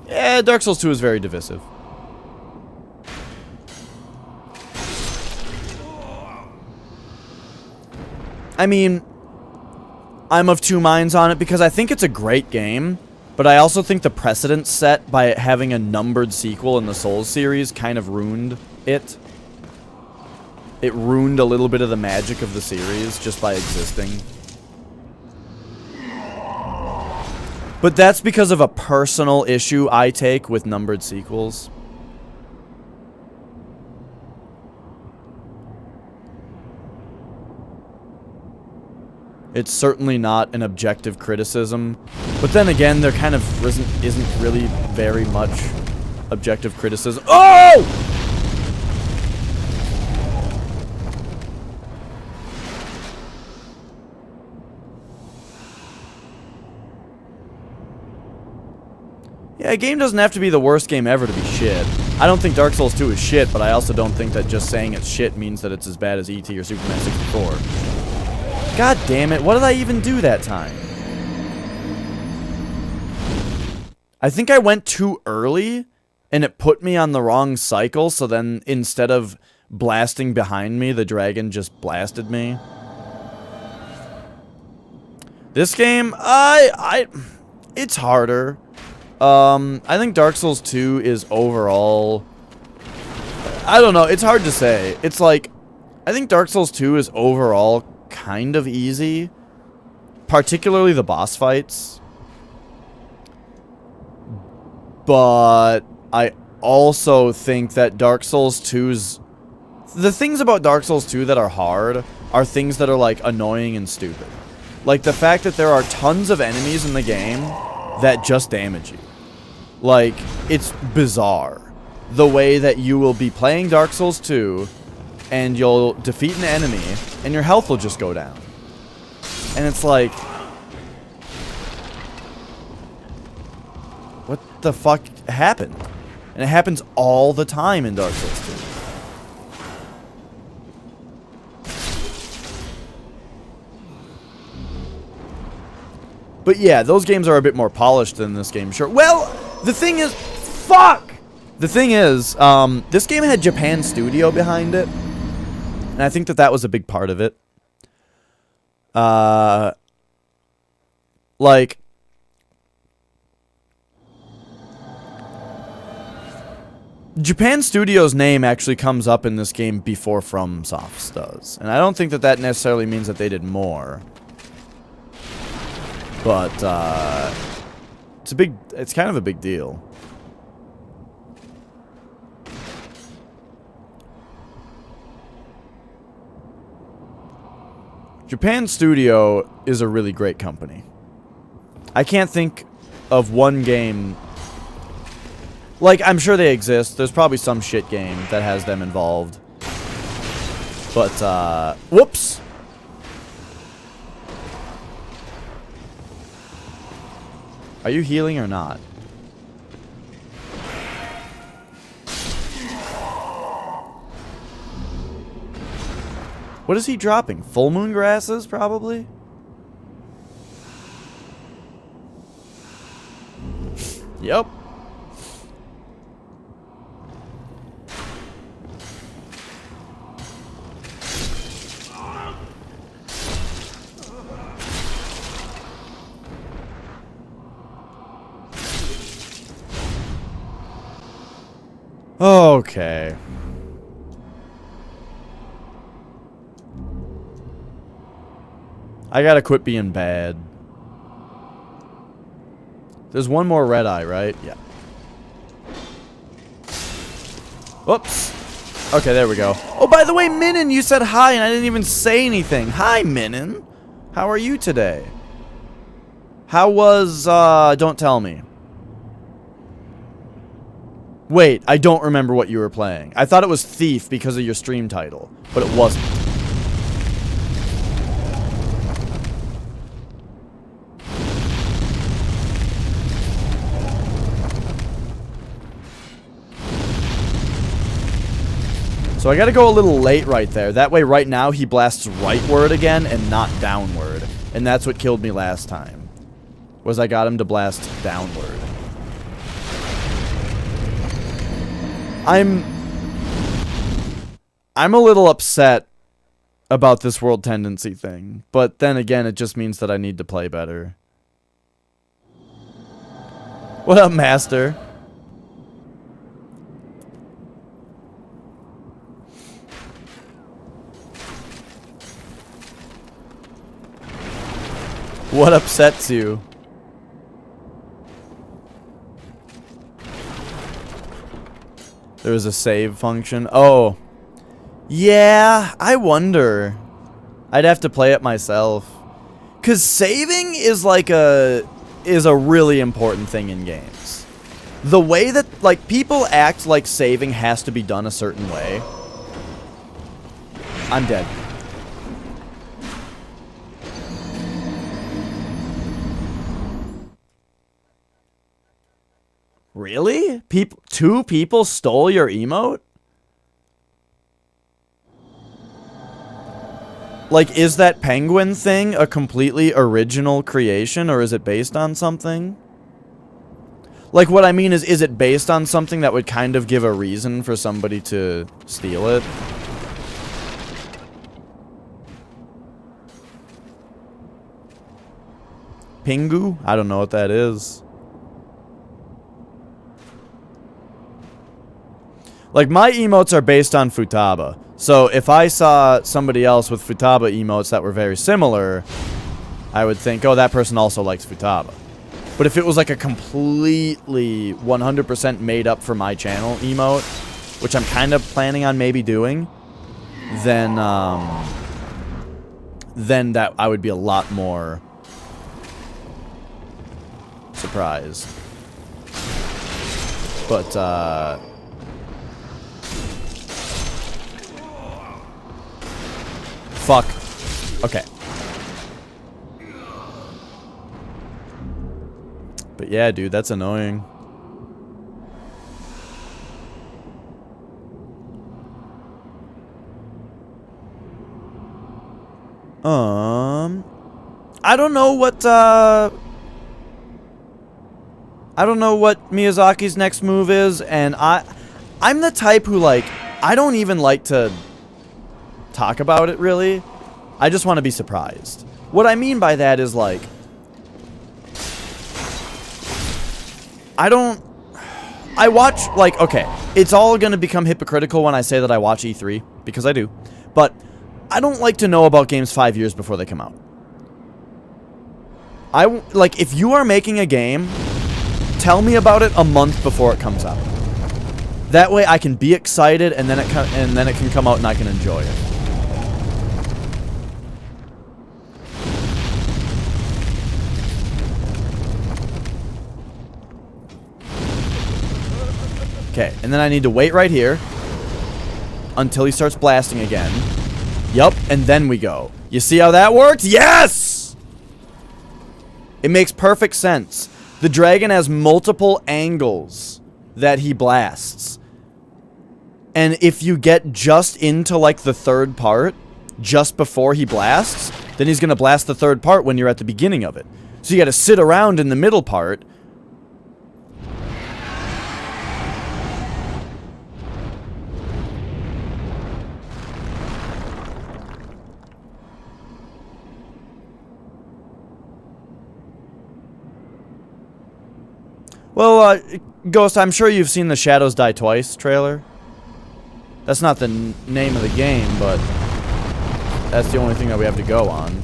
Yeah, Dark Souls 2 is very divisive. I mean, I'm of two minds on it because I think it's a great game, but I also think the precedent set by having a numbered sequel in the Souls series kind of ruined it. It ruined a little bit of the magic of the series just by existing. But that's because of a personal issue I take with numbered sequels. It's certainly not an objective criticism. But then again, there kind of isn't really very much objective criticism. Oh! Yeah, a game doesn't have to be the worst game ever to be shit. I don't think Dark Souls 2 is shit, but I also don't think that just saying it's shit means that it's as bad as E.T. or Superman 64. God damn it, what did I even do that time? I think I went too early, and it put me on the wrong cycle, so then instead of blasting behind me, the dragon just blasted me. This game, it's harder. I think Dark Souls 2 is overall... I don't know, it's hard to say. It's like, I think Dark Souls 2 is overall kind of easy. Particularly the boss fights. But I also think that Dark Souls 2's... The things about Dark Souls 2 that are hard are things that are, like, annoying and stupid. Like, the fact that there are tons of enemies in the game that just damage you. Like, it's bizarre. The way that you will be playing Dark Souls 2, and you'll defeat an enemy, and your health will just go down. And it's like... What the fuck happened? And it happens all the time in Dark Souls 2. But yeah, those games are a bit more polished than this game, sure. Well, the thing is... Fuck! The thing is, this game had Japan Studio behind it. And I think that that was a big part of it. Like... Japan Studio's name actually comes up in this game before FromSoft's does. And I don't think that that necessarily means that they did more. But, it's kind of a big deal. Japan Studio is a really great company. I can't think of one game... Like, I'm sure they exist. There's probably some shit game that has them involved. But, whoops! Are you healing or not? What is he dropping? Full moon grasses, probably? Yep. Okay. I gotta quit being bad. There's one more red eye, right? Yeah. Whoops. Okay, there we go. Oh, by the way, Minin, you said hi and I didn't even say anything. Hi, Minin. How are you today? How was, don't tell me. Wait, I don't remember what you were playing. I thought it was Thief because of your stream title, but it wasn't. So I gotta go a little late right there. That way right now he blasts rightward again and not downward. And that's what killed me last time. Was I got him to blast downward. I'm a little upset about this world tendency thing. But then again, it just means that I need to play better. What up, Master? What upsets you? There was a save function. Oh. Yeah, I wonder. I'd have to play it myself. 'Cause saving is like a really important thing in games. The way that like people act like saving has to be done a certain way. I'm dead. Really? Two people stole your emote? Like, is that penguin thing a completely original creation, or is it based on something? Like, what I mean is it based on something that would kind of give a reason for somebody to steal it? Pingu? I don't know what that is. Like, my emotes are based on Futaba. So, if I saw somebody else with Futaba emotes that were very similar, I would think, oh, that person also likes Futaba. But if it was like a completely 100% made up for my channel emote, which I'm kind of planning on maybe doing, then that I would be a lot more surprised. But, fuck. Okay. But yeah, dude, that's annoying. I don't know what Miyazaki's next move is, and I'm the type who, like, I don't even like to talk about it, really. I just want to be surprised. What I mean by that is, like, I watch, like, okay, it's all gonna become hypocritical when I say that I watch E3, because I do, but I don't like to know about games 5 years before they come out. Like, if you are making a game, tell me about it a month before it comes out. That way I can be excited, and then it can come out and I can enjoy it. Okay, and then I need to wait right here until he starts blasting again. Yup, and then we go. You see how that works? Yes! It makes perfect sense. The dragon has multiple angles that he blasts. And if you get just into, like, the third part, just before he blasts, then he's gonna blast the third part when you're at the beginning of it. So you gotta sit around in the middle part. Well, Ghost, I'm sure you've seen the Shadows Die Twice trailer. That's not the name of the game, but that's the only thing that we have to go on.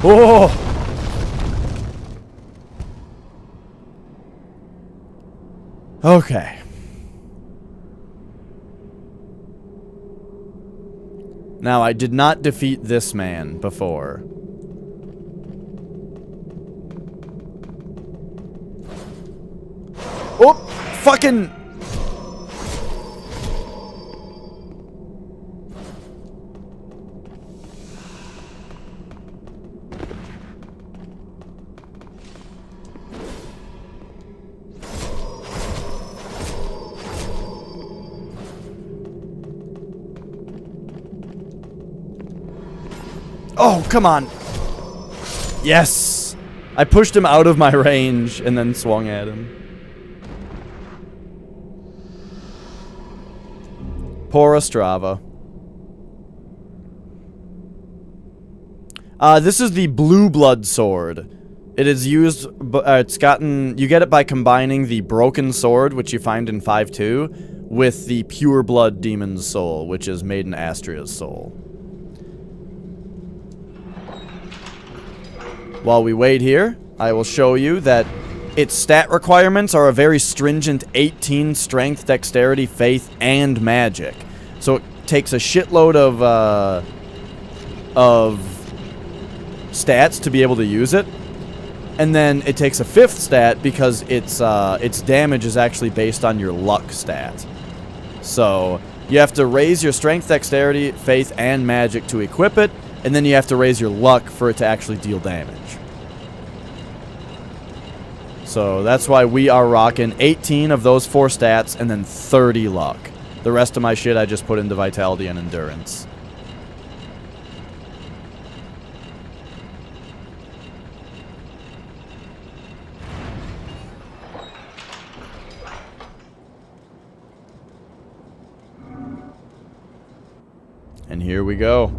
Oh! Okay. Now, I did not defeat this man before. Oh! Fucking... Oh, come on. Yes. I pushed him out of my range and then swung at him. Poor Ostrava. This is the Blue Blood Sword. It is used, you get it by combining the Broken Sword, which you find in 5.2, with the Pure Blood Demon's Soul, which is Maiden Astria's soul. While we wait here, I will show you that its stat requirements are a very stringent 18 strength, dexterity, faith, and magic. So it takes a shitload of stats to be able to use it. And then it takes a 5th stat because its damage is actually based on your luck stat. So you have to raise your strength, dexterity, faith, and magic to equip it, and then you have to raise your luck for it to actually deal damage. So that's why we are rocking 18 of those 4 stats and then 30 luck. The rest of my shit I just put into vitality and endurance. And here we go.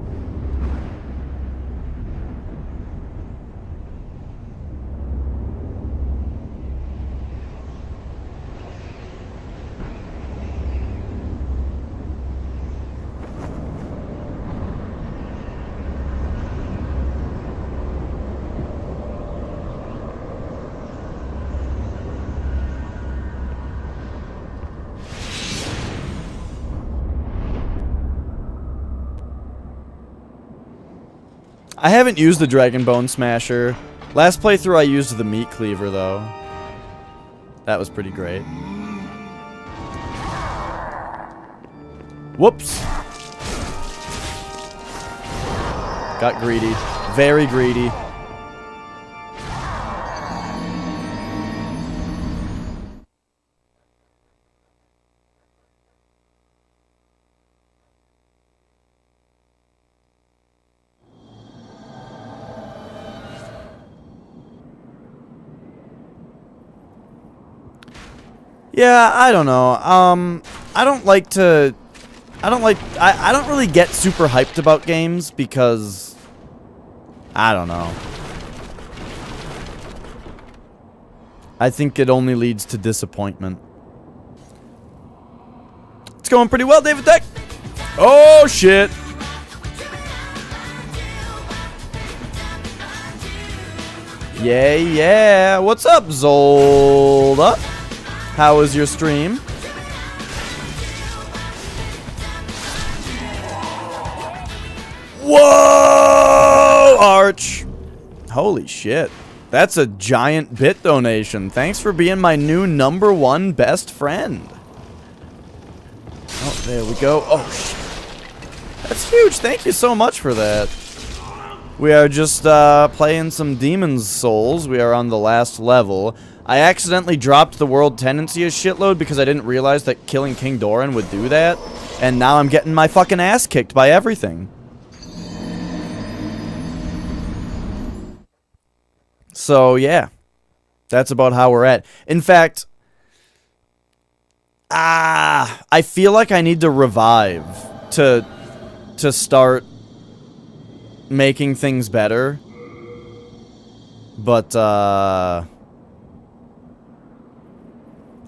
I haven't used the Dragon Bone Smasher. Last playthrough I used the Meat Cleaver, though. That was pretty great. Whoops. Got greedy. Very greedy. Yeah, I don't know. I don't really get super hyped about games because I don't know. I think it only leads to disappointment. It's going pretty well, David Tech. Oh shit. Yeah, yeah. What's up, Zolda? How was your stream? Whoa! Arch. Holy shit. That's a giant bit donation. Thanks for being my new #1 best friend. Oh, there we go. Oh, shit. That's huge. Thank you so much for that. We are just playing some Demon's Souls. We are on the last level. I accidentally dropped the World Tendency a shitload because I didn't realize that killing King Doran would do that. And now I'm getting my fucking ass kicked by everything. So, yeah. That's about how we're at. In fact, I feel like I need to revive to start making things better. But,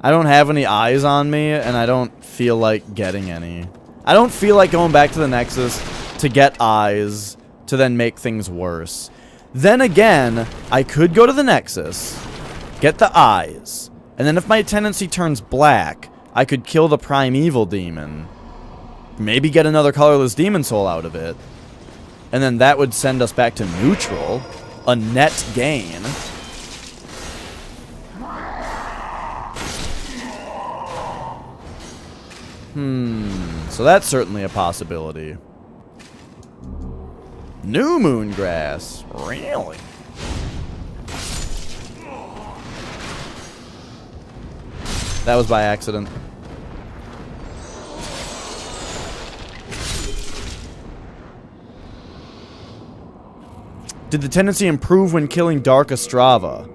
I don't have any eyes on me, and I don't feel like getting any. I don't feel like going back to the Nexus to get eyes to then make things worse. Then again, I could go to the Nexus, get the eyes, and then if my tendency turns black, I could kill the Primeval Demon. Maybe get another colorless Demon Soul out of it. And then that would send us back to neutral. A net gain. So that's certainly a possibility. New Moon Grass. Really? That was by accident. Did the tendency improve when killing Dark Ostrava?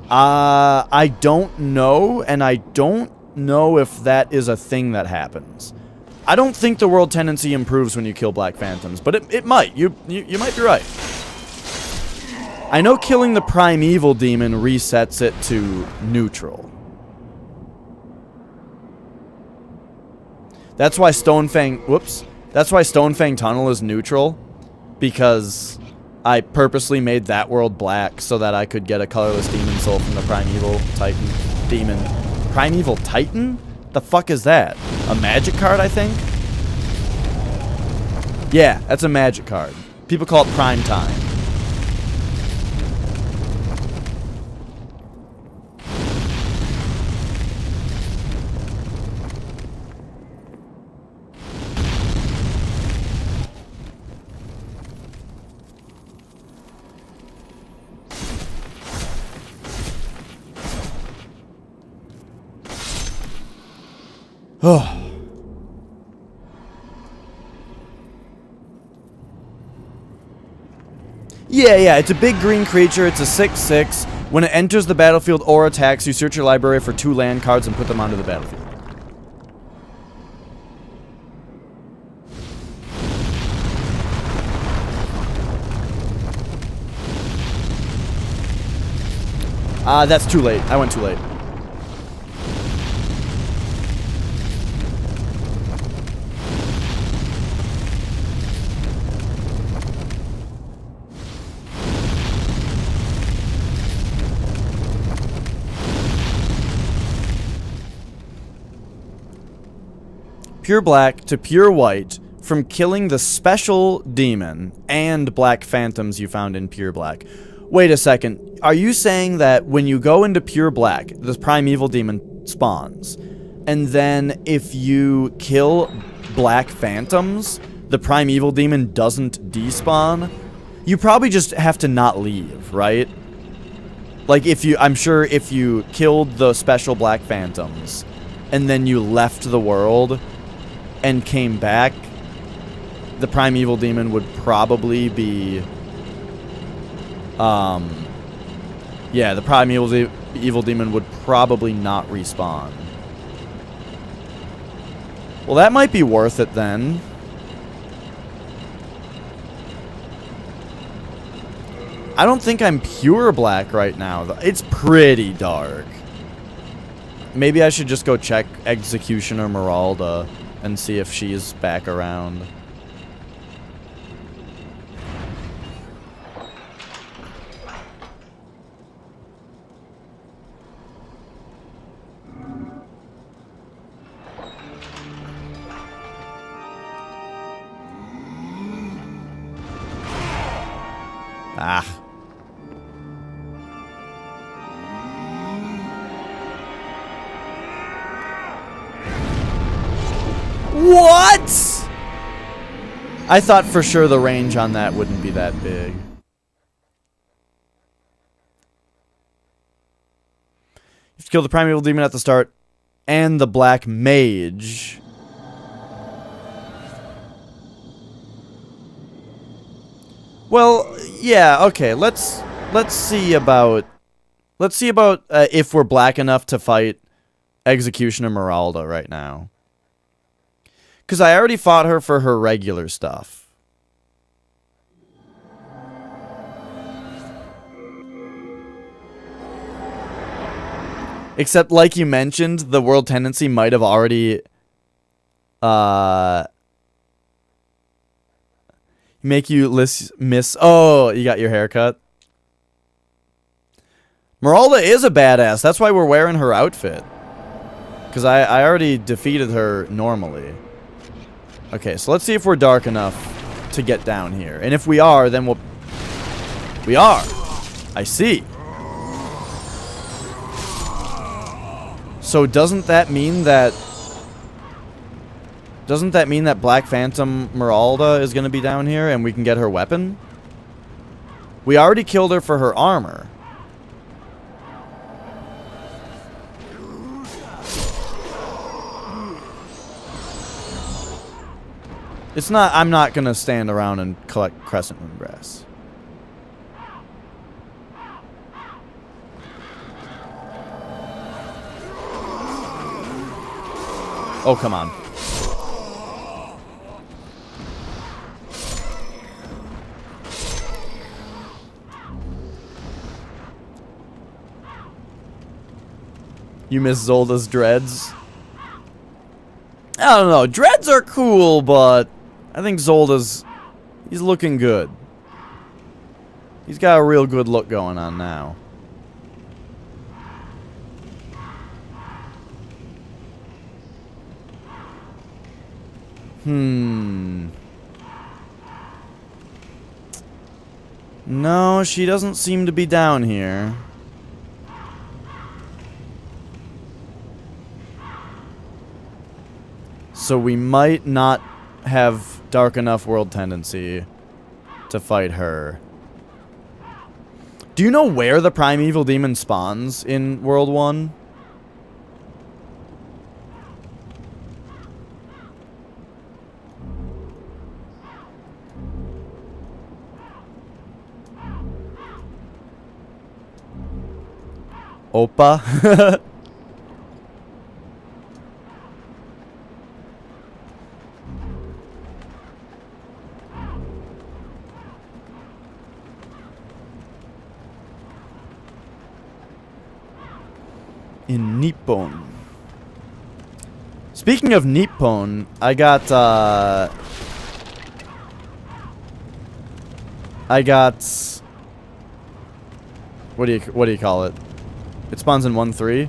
I don't know, and I don't know if that is a thing that happens. I don't think the world tendency improves when you kill Black Phantoms, but it might. You might be right. I know killing the Primeval Demon resets it to neutral. That's why Stonefang... Whoops. That's why Stonefang Tunnel is neutral. Because I purposely made that world black so that I could get a colorless demon soul from the Primeval Titan demon. Primeval Titan? The fuck is that? A magic card, I think? Yeah, that's a magic card. People call it Prime Time. Oh. Yeah, it's a big green creature. It's a 6/6. When it enters the battlefield or attacks, you search your library for 2 land cards and put them onto the battlefield. That's too late. I went too late. Pure black to pure white from killing the special demon and black phantoms you found in pure black. Wait a second. Are you saying that when you go into pure black, the primeval demon spawns, and then if you kill black phantoms, the primeval demon doesn't despawn? You probably just have to not leave, right? Like I'm sure if you killed the special black phantoms and then you left the world and came back, the primeval demon would probably be, yeah, the primeval evil demon would probably not respawn. Well, that might be worth it then. I don't think I'm pure black right now, though. It's pretty dark. Maybe I should just go check Executioner Meralda and see if she's back around. Ah. What? I thought for sure the range on that wouldn't be that big. You have to kill the primeval demon at the start and the black mage. Well, yeah, okay. Let's see about if we're black enough to fight Executioner Meralda right now. Because I already fought her for her regular stuff. Except, like you mentioned, the world tendency might have already... make you miss... Oh, you got your haircut? Meralda is a badass. That's why we're wearing her outfit. Because I already defeated her normally. Okay, so let's see if we're dark enough to get down here. And if we are, then we'll... We are! I see. So doesn't that mean that... Doesn't that mean that Black Phantom Meralda is going to be down here and we can get her weapon? We already killed her for her armor. It's not... I'm not going to stand around and collect Crescent Moon Grass. Oh, come on. You miss Zolda's dreads? I don't know. Dreads are cool, but I think Zolda's... He's looking good. He's got a real good look going on now. No, she doesn't seem to be down here. So we might not have dark enough world tendency to fight her. Do you know where the primeval demon spawns in World 1? Oppa? In Nippon. Speaking of Nippon, I got what do you call it? It spawns in 1.3.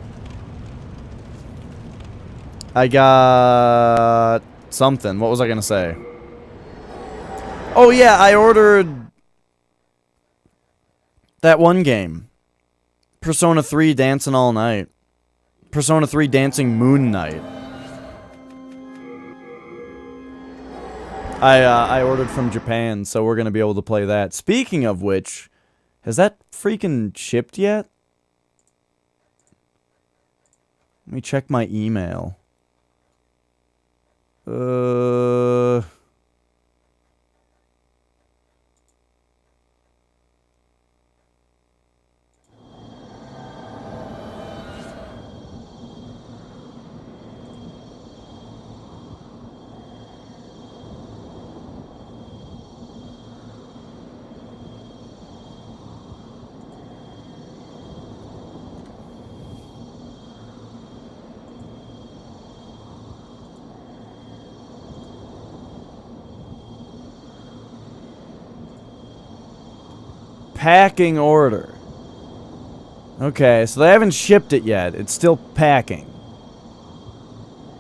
I got something. What was I gonna say? Oh yeah, I ordered that one game. Persona 3 Dancing All Night. Persona 3 Dancing Moon Night. I ordered from Japan, so we're gonna be able to play that. Speaking of which, has that freaking shipped yet? Let me check my email. Packing order. Okay, so they haven't shipped it yet. It's still packing.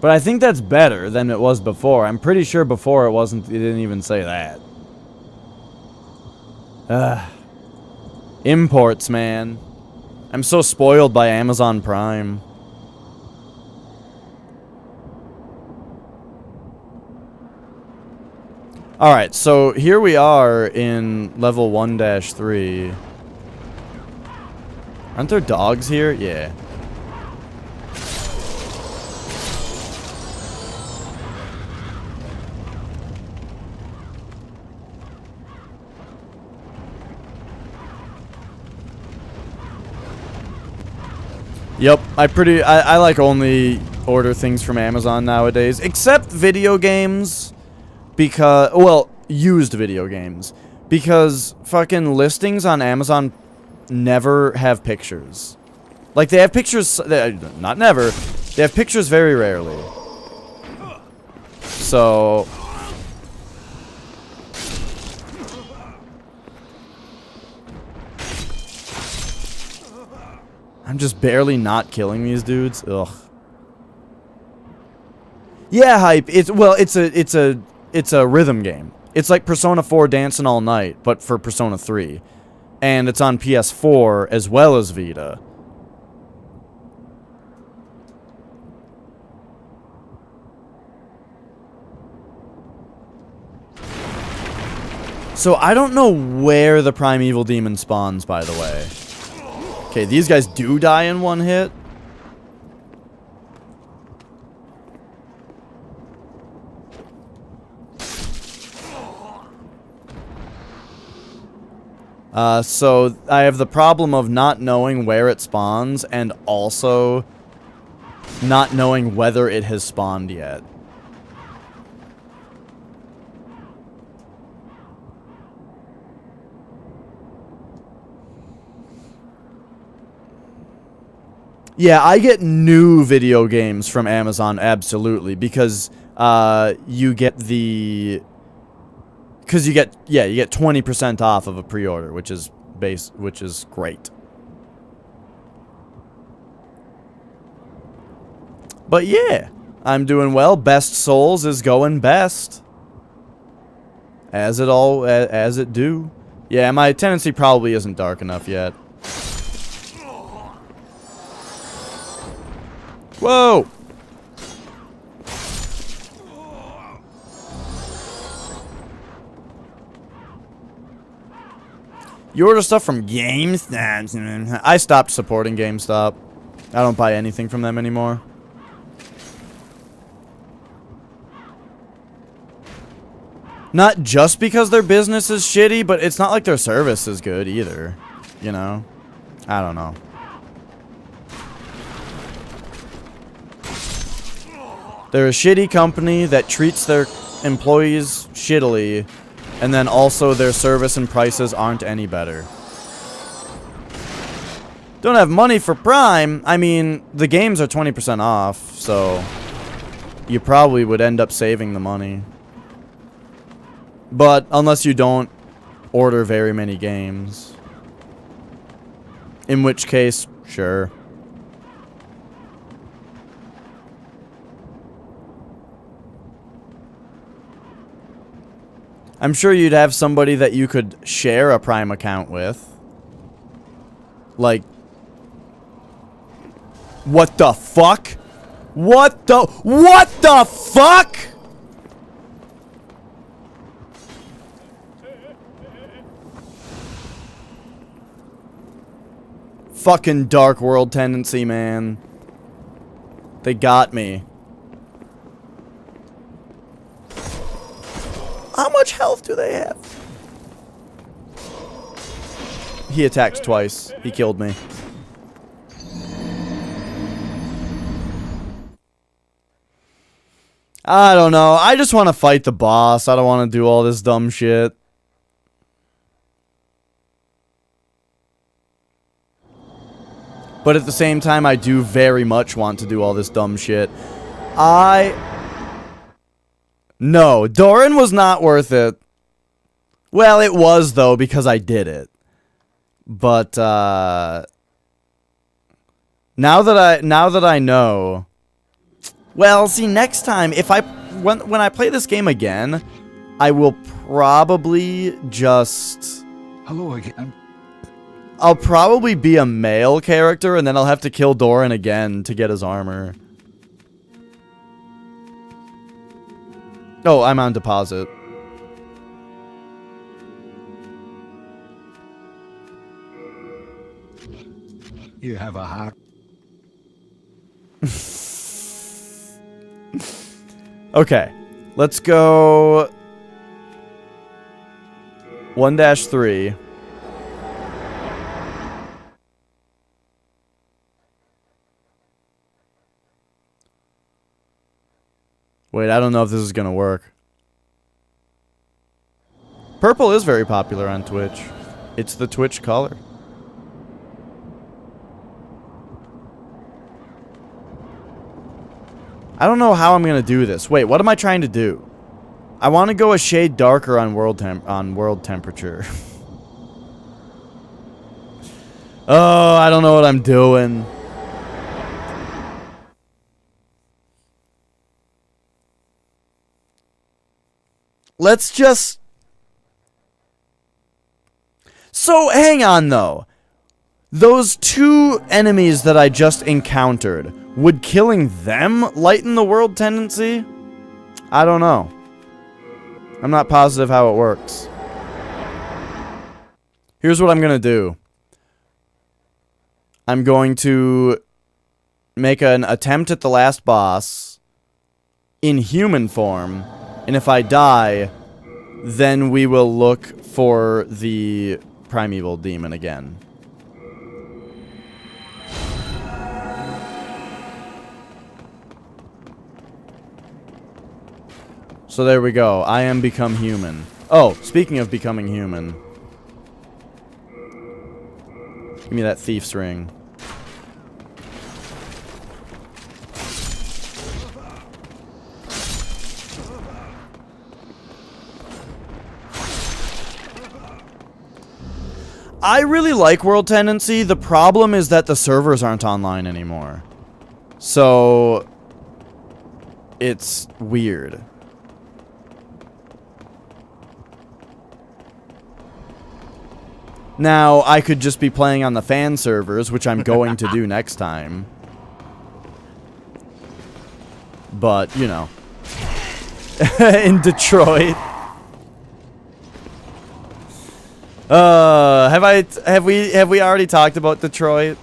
But I think that's better than it was before. I'm pretty sure before it wasn't. It didn't even say that. Imports, man. I'm so spoiled by Amazon Prime. Alright, so here we are in level 1-3. Aren't there dogs here? Yeah. Yep, I like only order things from Amazon nowadays, except video games. Because, well, used video games. Because fucking listings on Amazon never have pictures. Like, they have pictures, not never, they have pictures very rarely. So... I'm just barely not killing these dudes. Ugh. Yeah, hype. It's a rhythm game. It's like Persona 4 Dancing All Night, but for Persona 3. And it's on PS4 as well as Vita. So I don't know where the primeval demon spawns, by the way. Okay, these guys do die in one hit. So I have the problem of not knowing where it spawns, and also not knowing whether it has spawned yet. Yeah, I get new video games from Amazon, absolutely, because you get the... Because you get 20% off of a pre-order, which is great. But yeah, I'm doing well. Best Souls is going best. As it do. Yeah, my tendency probably isn't dark enough yet. Whoa! You order stuff from GameStop. I stopped supporting GameStop. I don't buy anything from them anymore. Not just because their business is shitty, but it's not like their service is good either. You know? I don't know. They're a shitty company that treats their employees shittily, and then also their service and prices aren't any better. Don't have money for Prime. I mean, the games are 20% off, so you probably would end up saving the money. But unless you don't order very many games. In which case, sure. I'm sure you'd have somebody that you could share a Prime account with. Like, what the fuck? What the fuck? Fucking Dark World tendency, man. They got me. How much health do they have? He attacked twice. He killed me. I don't know. I just want to fight the boss. I don't want to do all this dumb shit. But at the same time, I do very much want to do all this dumb shit. No, Doran was not worth it. Well, it was, though, because I did it. But, now that I know... Well, see, next time, when I play this game again, I will probably just... Hello again. I'll probably be a male character, and then I'll have to kill Doran again to get his armor. Oh, I'm on deposit. You have a heart. Okay, let's go 1-3. Wait, I don't know if this is gonna work. Purple is very popular on Twitch. It's the Twitch color. I don't know how I'm gonna do this. Wait, what am I trying to do? I want to go a shade darker on world temperature. Oh, I don't know what I'm doing. Let's just... So, hang on, though. Those two enemies that I just encountered, would killing them lighten the world tendency? I don't know. I'm not positive how it works. Here's what I'm going to do. I'm going to make an attempt at the last boss in human form, and if I die, then we will look for the primeval demon again. So there we go. I am become human. Oh, speaking of becoming human. Give me that thief's ring. I really like World Tendency. The problem is that the servers aren't online anymore. So it's weird. Now, I could just be playing on the fan servers, which I'm going to do next time. But, you know. In Detroit. Have we already talked about Detroit?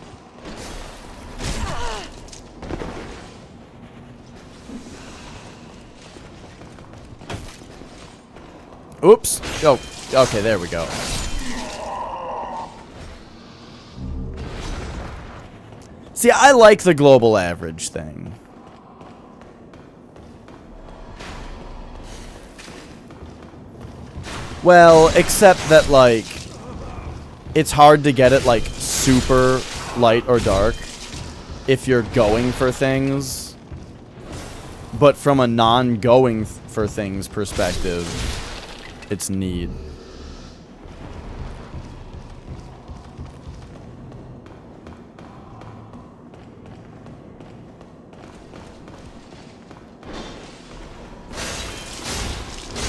Oops. Oh, okay, there we go. See, I like the global average thing. Well, except that, like, it's hard to get it, like, super light or dark if you're going for things. But from a non-going for things perspective, it's neat.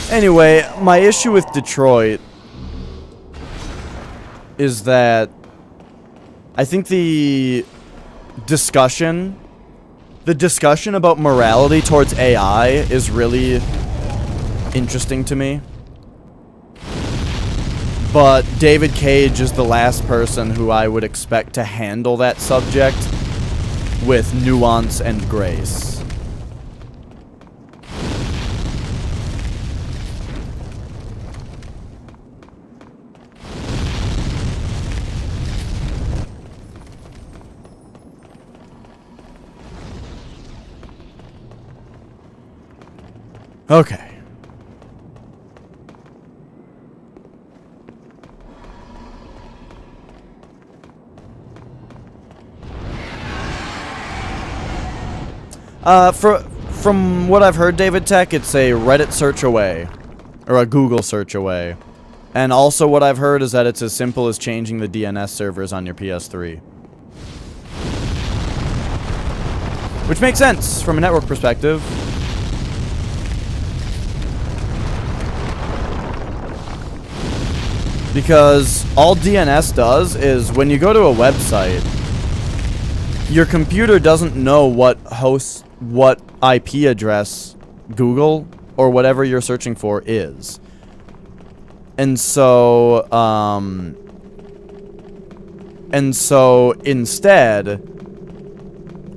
Anyway, my issue with Detroit is that I think the discussion about morality towards AI is really interesting to me. But David Cage is the last person who I would expect to handle that subject with nuance and grace. Okay. From what I've heard, David Tech, it's a Reddit search away. Or a Google search away. And also what I've heard is that it's as simple as changing the DNS servers on your PS3. Which makes sense from a network perspective. Because all DNS does is when you go to a website, your computer doesn't know what IP address Google or whatever you're searching for is. And so instead,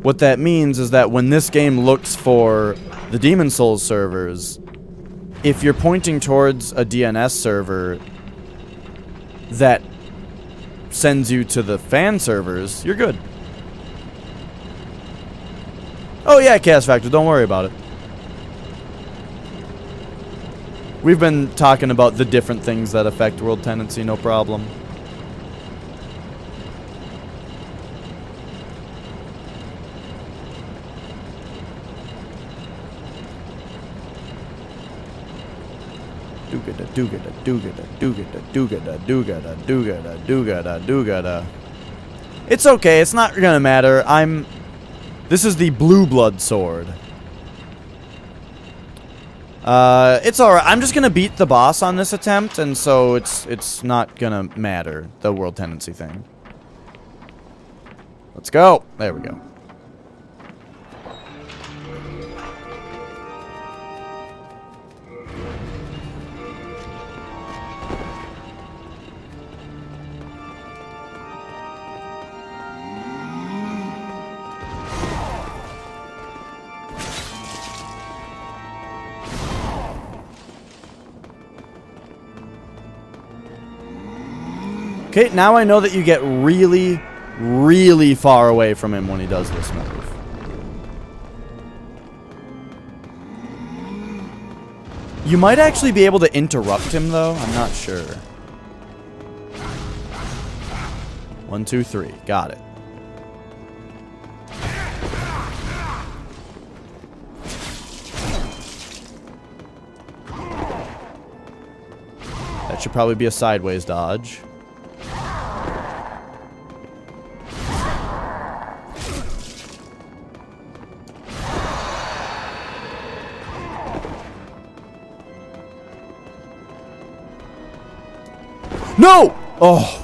what that means is that when this game looks for the Demon Souls servers, if you're pointing towards a DNS server that sends you to the fan servers, you're good. Oh yeah, Chaos Factor, don't worry about it. We've been talking about the different things that affect World Tendency, no problem. It's okay, it's not gonna matter. This is the Blue Blood Sword. It's alright. I'm just gonna beat the boss on this attempt, and so it's not gonna matter, the World Tendency thing. Let's go. There we go. Okay, now I know that you get really, really far away from him when he does this move. You might actually be able to interrupt him, though. I'm not sure. 1, 2, 3. Got it. That should probably be a sideways dodge. No! Oh.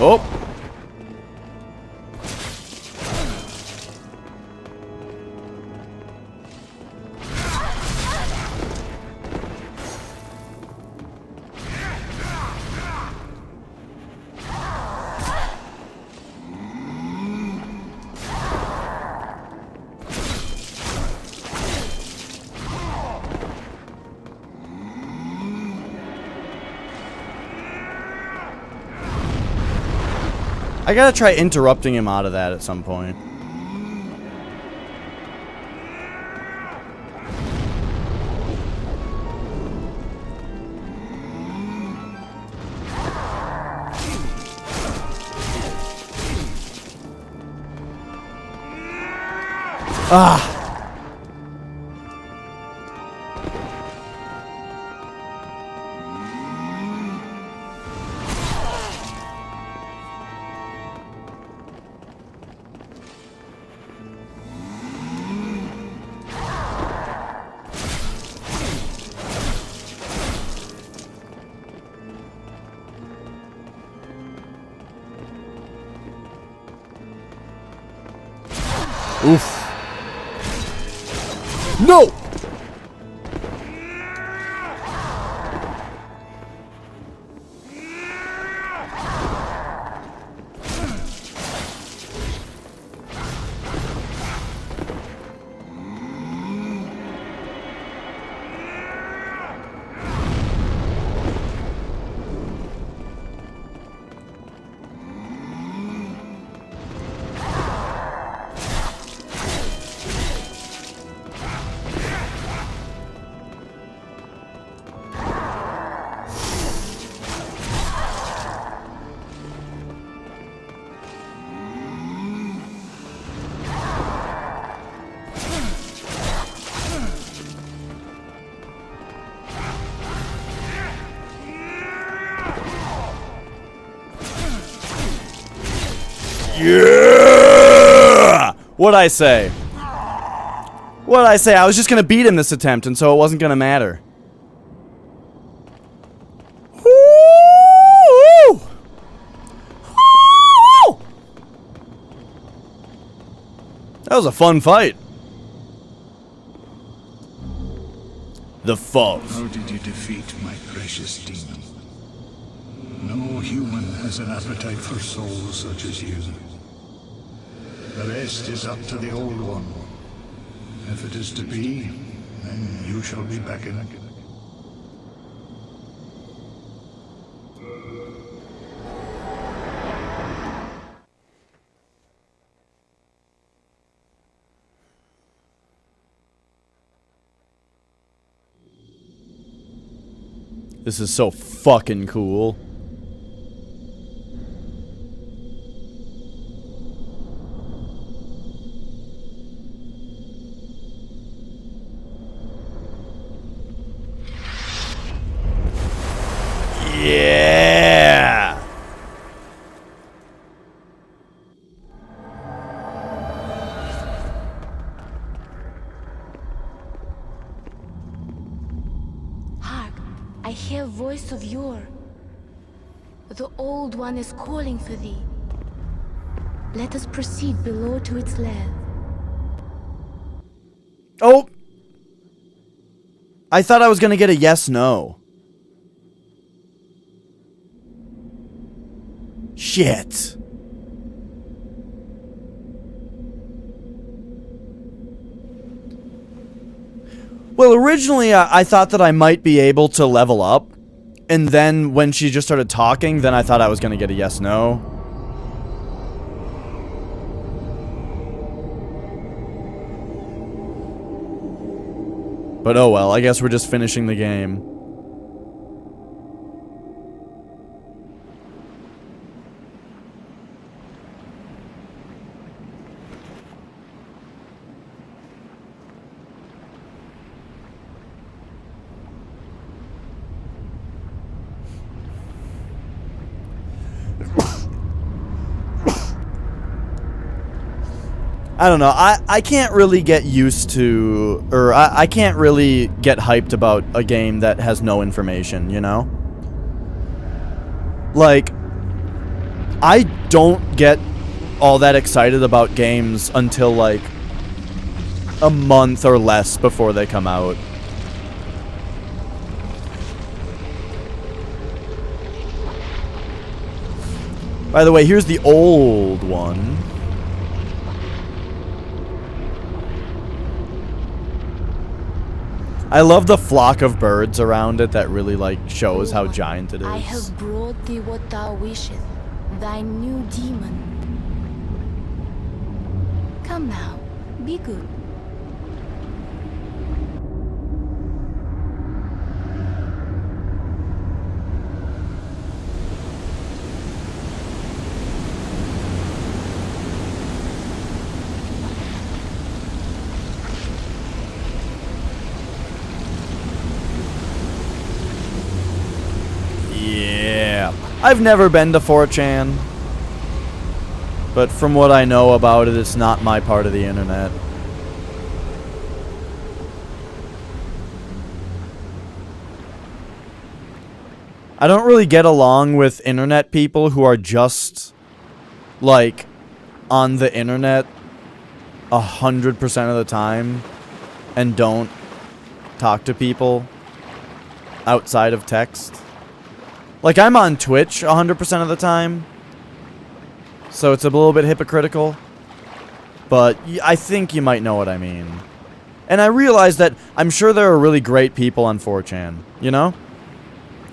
Oh. I gotta try interrupting him out of that at some point. Ah! Oof. No! Yeah! What'd I say? What'd I say? I was just gonna beat him this attempt, and so it wasn't gonna matter. Woo! Woo! That was a fun fight. The foe. How did you defeat my precious demon? No human has an appetite for souls such as you. The rest is up to the Old One. If it is to be, then you shall be beckoned. This is so fucking cool. Yeah. Hark, I hear a voice of yore. The Old One is calling for thee. Let us proceed below to its lair. Oh! I thought I was gonna get a yes/no. Shit. Well, originally I thought that I might be able to level up. And then when she just started talking, then I thought I was gonna get a yes/no. But oh well, I guess we're just finishing the game. I don't know. I can't really get used to, or I can't really get hyped about a game that has no information, you know? Like, I don't get all that excited about games until, like, a month or less before they come out. By the way, here's the old one. I love the flock of birds around it that really, like, shows how giant it is. I have brought thee what thou wishest, thy new demon. Come now, be good. Yeah. I've never been to 4chan. But from what I know about it, it's not my part of the internet. I don't really get along with internet people who are just, like, on the internet 100% of the time and don't talk to people outside of text. Like, I'm on Twitch 100% of the time, so it's a little bit hypocritical, but I think you might know what I mean. And I realize that I'm sure there are really great people on 4chan, you know?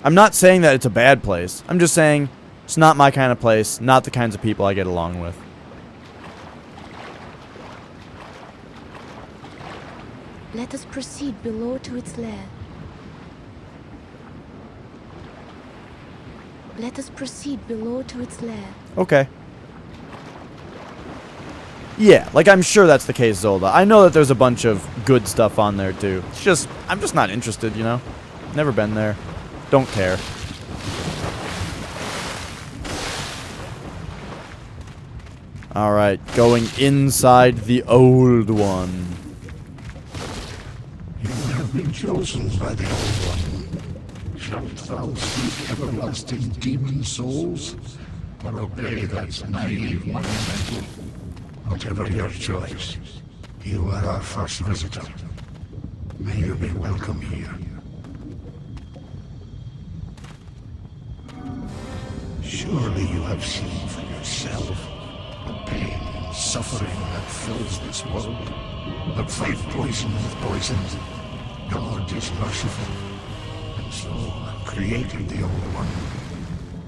I'm not saying that it's a bad place. I'm just saying it's not my kind of place, not the kinds of people I get along with. Let us proceed below to its lair. Let us proceed below to its lair. Okay. Yeah, like, I'm sure that's the case, Zolda. I know that there's a bunch of good stuff on there, too. It's just, I'm just not interested, you know? Never been there. Don't care. Alright, going inside the old one. You have been chosen by the Old One. Shalt thou seek everlasting demon souls, or obey that naive monumental? Whatever your choice, you are our first visitor. May you be welcome here. Surely you have seen for yourself the pain and suffering that fills this world. The fight poison with poison. God is merciful, and so created the Old One.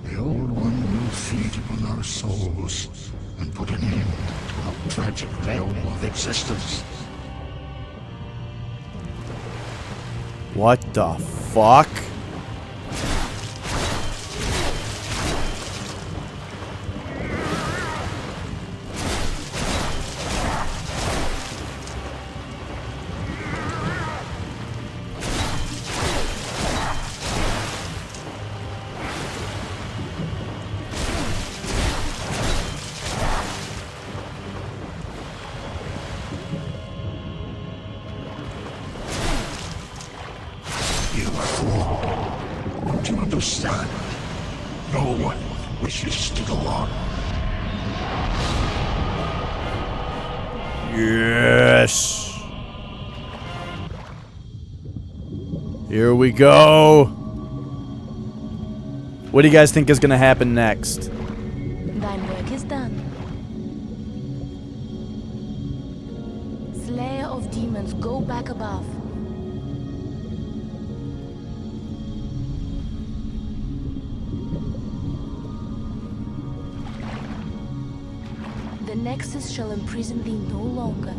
The Old One will feed upon our souls and put an end to our tragic realm of existence. What the fuck? You fool. Don't you understand? No one wishes to go on. Yes. Here we go. What do you guys think is going to happen next? Thine work is done. Slayer of demons, go back above. The Nexus shall imprison thee no longer.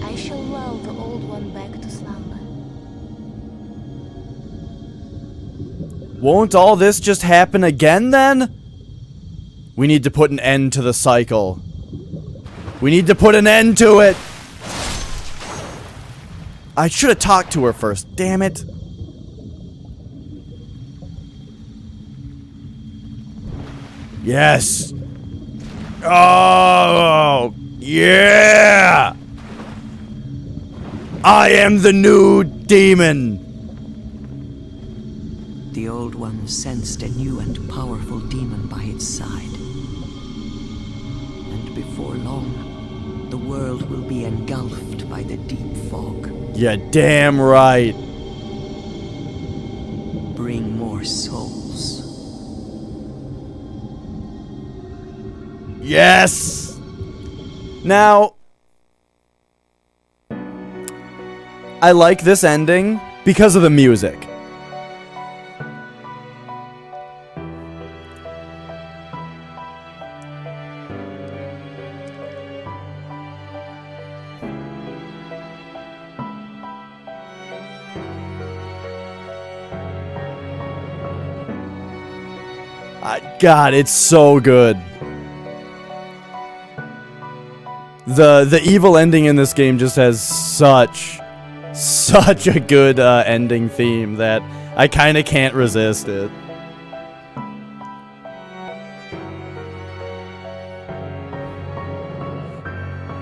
I shall lull the old one back to slumber. Won't all this just happen again then? We need to put an end to the cycle. We need to put an end to it. I should have talked to her first, damn it. Yes. Oh, yeah. I am the new demon. The Old One sensed a new and powerful demon by its side. And before long, the world will be engulfed by the deep fog. Yeah, damn right. Bring more souls. Yes. Now, I like this ending because of the music. God, it's so good. The evil ending in this game just has such a good ending theme that I kind of can't resist it.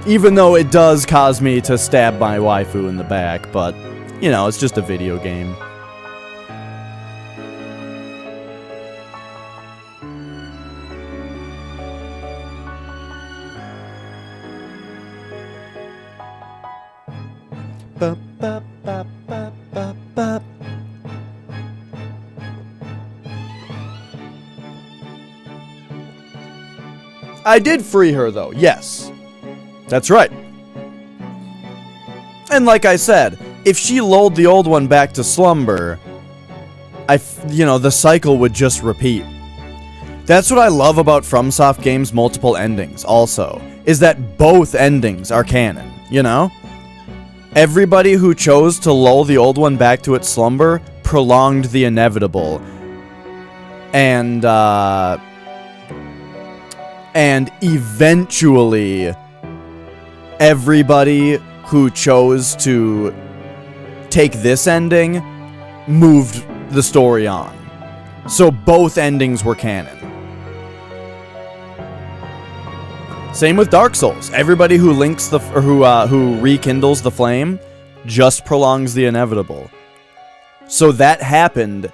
Even though it does cause me to stab my waifu in the back, but, you know, it's just a video game. Ba, ba, ba, ba, ba, ba. I did free her, though. Yes. That's right. And like I said, if she lulled the old one back to slumber, the cycle would just repeat. That's what I love about FromSoft Games' multiple endings, also, is that both endings are canon, you know? Everybody who chose to lull the old one back to its slumber prolonged the inevitable. And eventually, everybody who chose to take this ending moved the story on. So both endings were canon. Same with Dark Souls. Everybody who links who rekindles the flame just prolongs the inevitable. So that happened,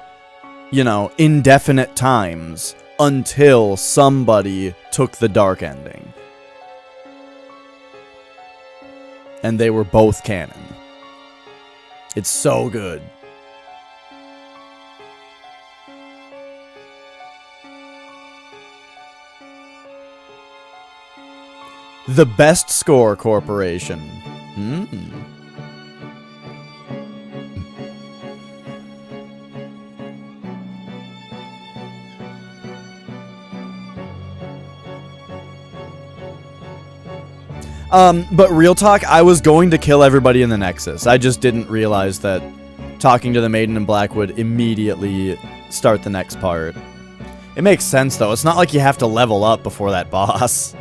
indefinite times until somebody took the dark ending. And they were both canon. It's so good. The Best Score Corporation. But real talk, I was going to kill everybody in the Nexus. I just didn't realize that talking to the Maiden in Black would immediately start the next part. It makes sense, though. It's not like you have to level up before that boss.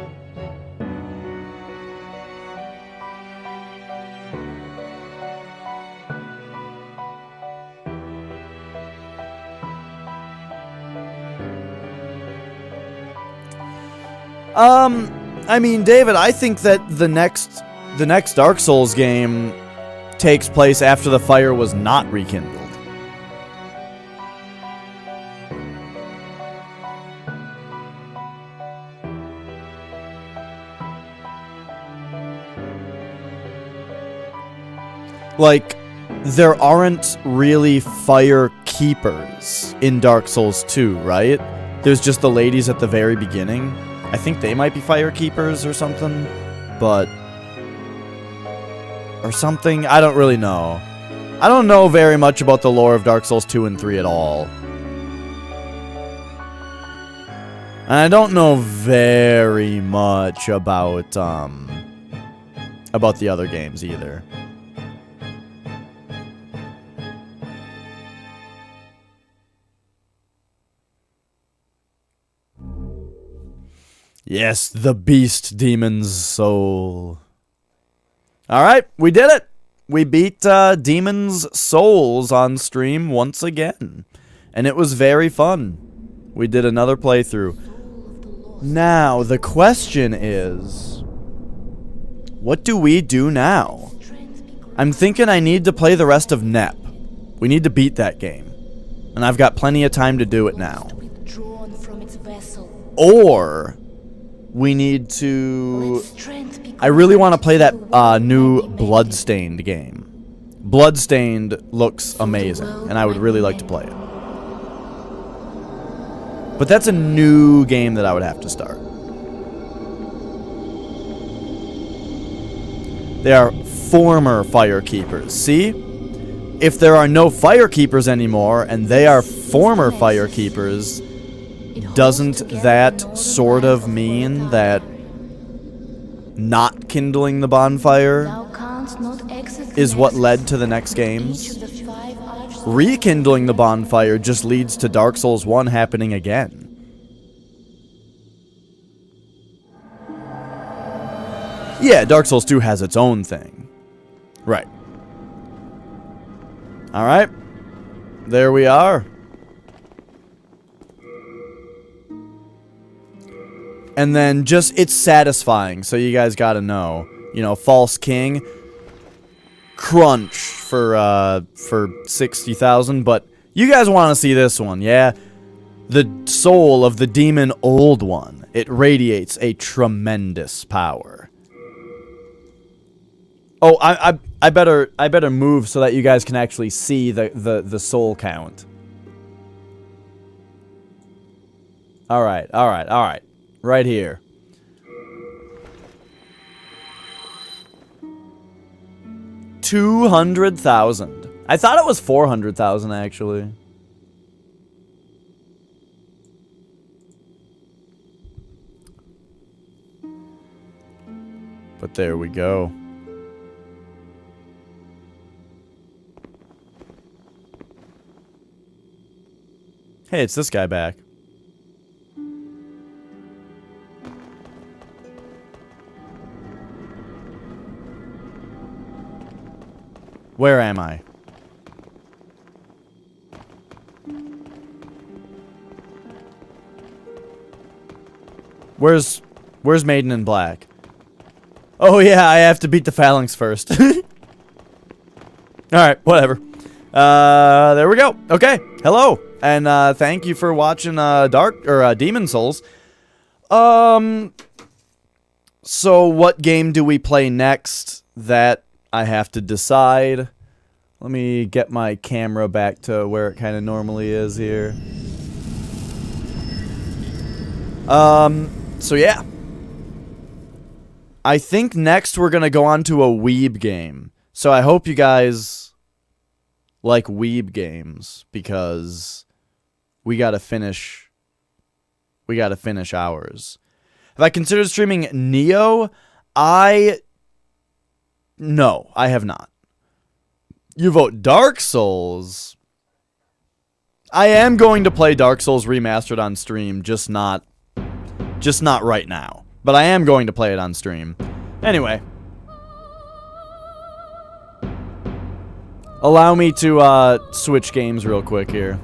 I mean, David, I think that the next Dark Souls game takes place after the fire was not rekindled. Like, there aren't really fire keepers in Dark Souls 2, right? There's just the ladies at the very beginning. I think they might be fire keepers or something, but... or something? I don't really know. I don't know very much about the lore of Dark Souls 2 and 3 at all. And I don't know very much about the other games either. Yes, the beast demon's soul. Alright, we did it! We beat Demon's Souls on stream once again. And it was very fun. We did another playthrough. Now, the question is... what do we do now? I'm thinking I need to play the rest of NEP. We need to beat that game. And I've got plenty of time to do it now. Or... we need to... I really want to play that new Bloodstained game. Bloodstained looks amazing, and I would really like to play it. But that's a new game that I would have to start. They are former Firekeepers. See? If there are no Firekeepers anymore, and they are former Firekeepers... doesn't that sort of mean that not kindling the bonfire is what led to the next games? Rekindling the bonfire just leads to Dark Souls 1 happening again. Yeah, Dark Souls 2 has its own thing. Right. Alright. There we are. And then just, it's satisfying, so you guys gotta know. You know, False King, crunch for 60,000, but you guys want to see this one, yeah? The soul of the demon old one. It radiates a tremendous power. Oh, I better move so that you guys can actually see the soul count. Alright. Right here. $200,000. I thought it was 400,000 actually. But there we go. Hey, it's this guy back. Where am I? Where's Maiden in Black? Oh yeah, I have to beat the Phalanx first. Alright, whatever. There we go. Okay, hello. And thank you for watching Demon Souls. So what game do we play next? That I have to decide. Let me get my camera back to where it kind of normally is here. So yeah. I think next we're gonna go on to a Weeb game. So I hope you guys like Weeb games, because we gotta finish ours. Have I considered streaming Neo? No, I have not. You vote Dark Souls? I am going to play Dark Souls Remastered on stream, just not right now. But I am going to play it on stream. Anyway. Allow me to switch games real quick here.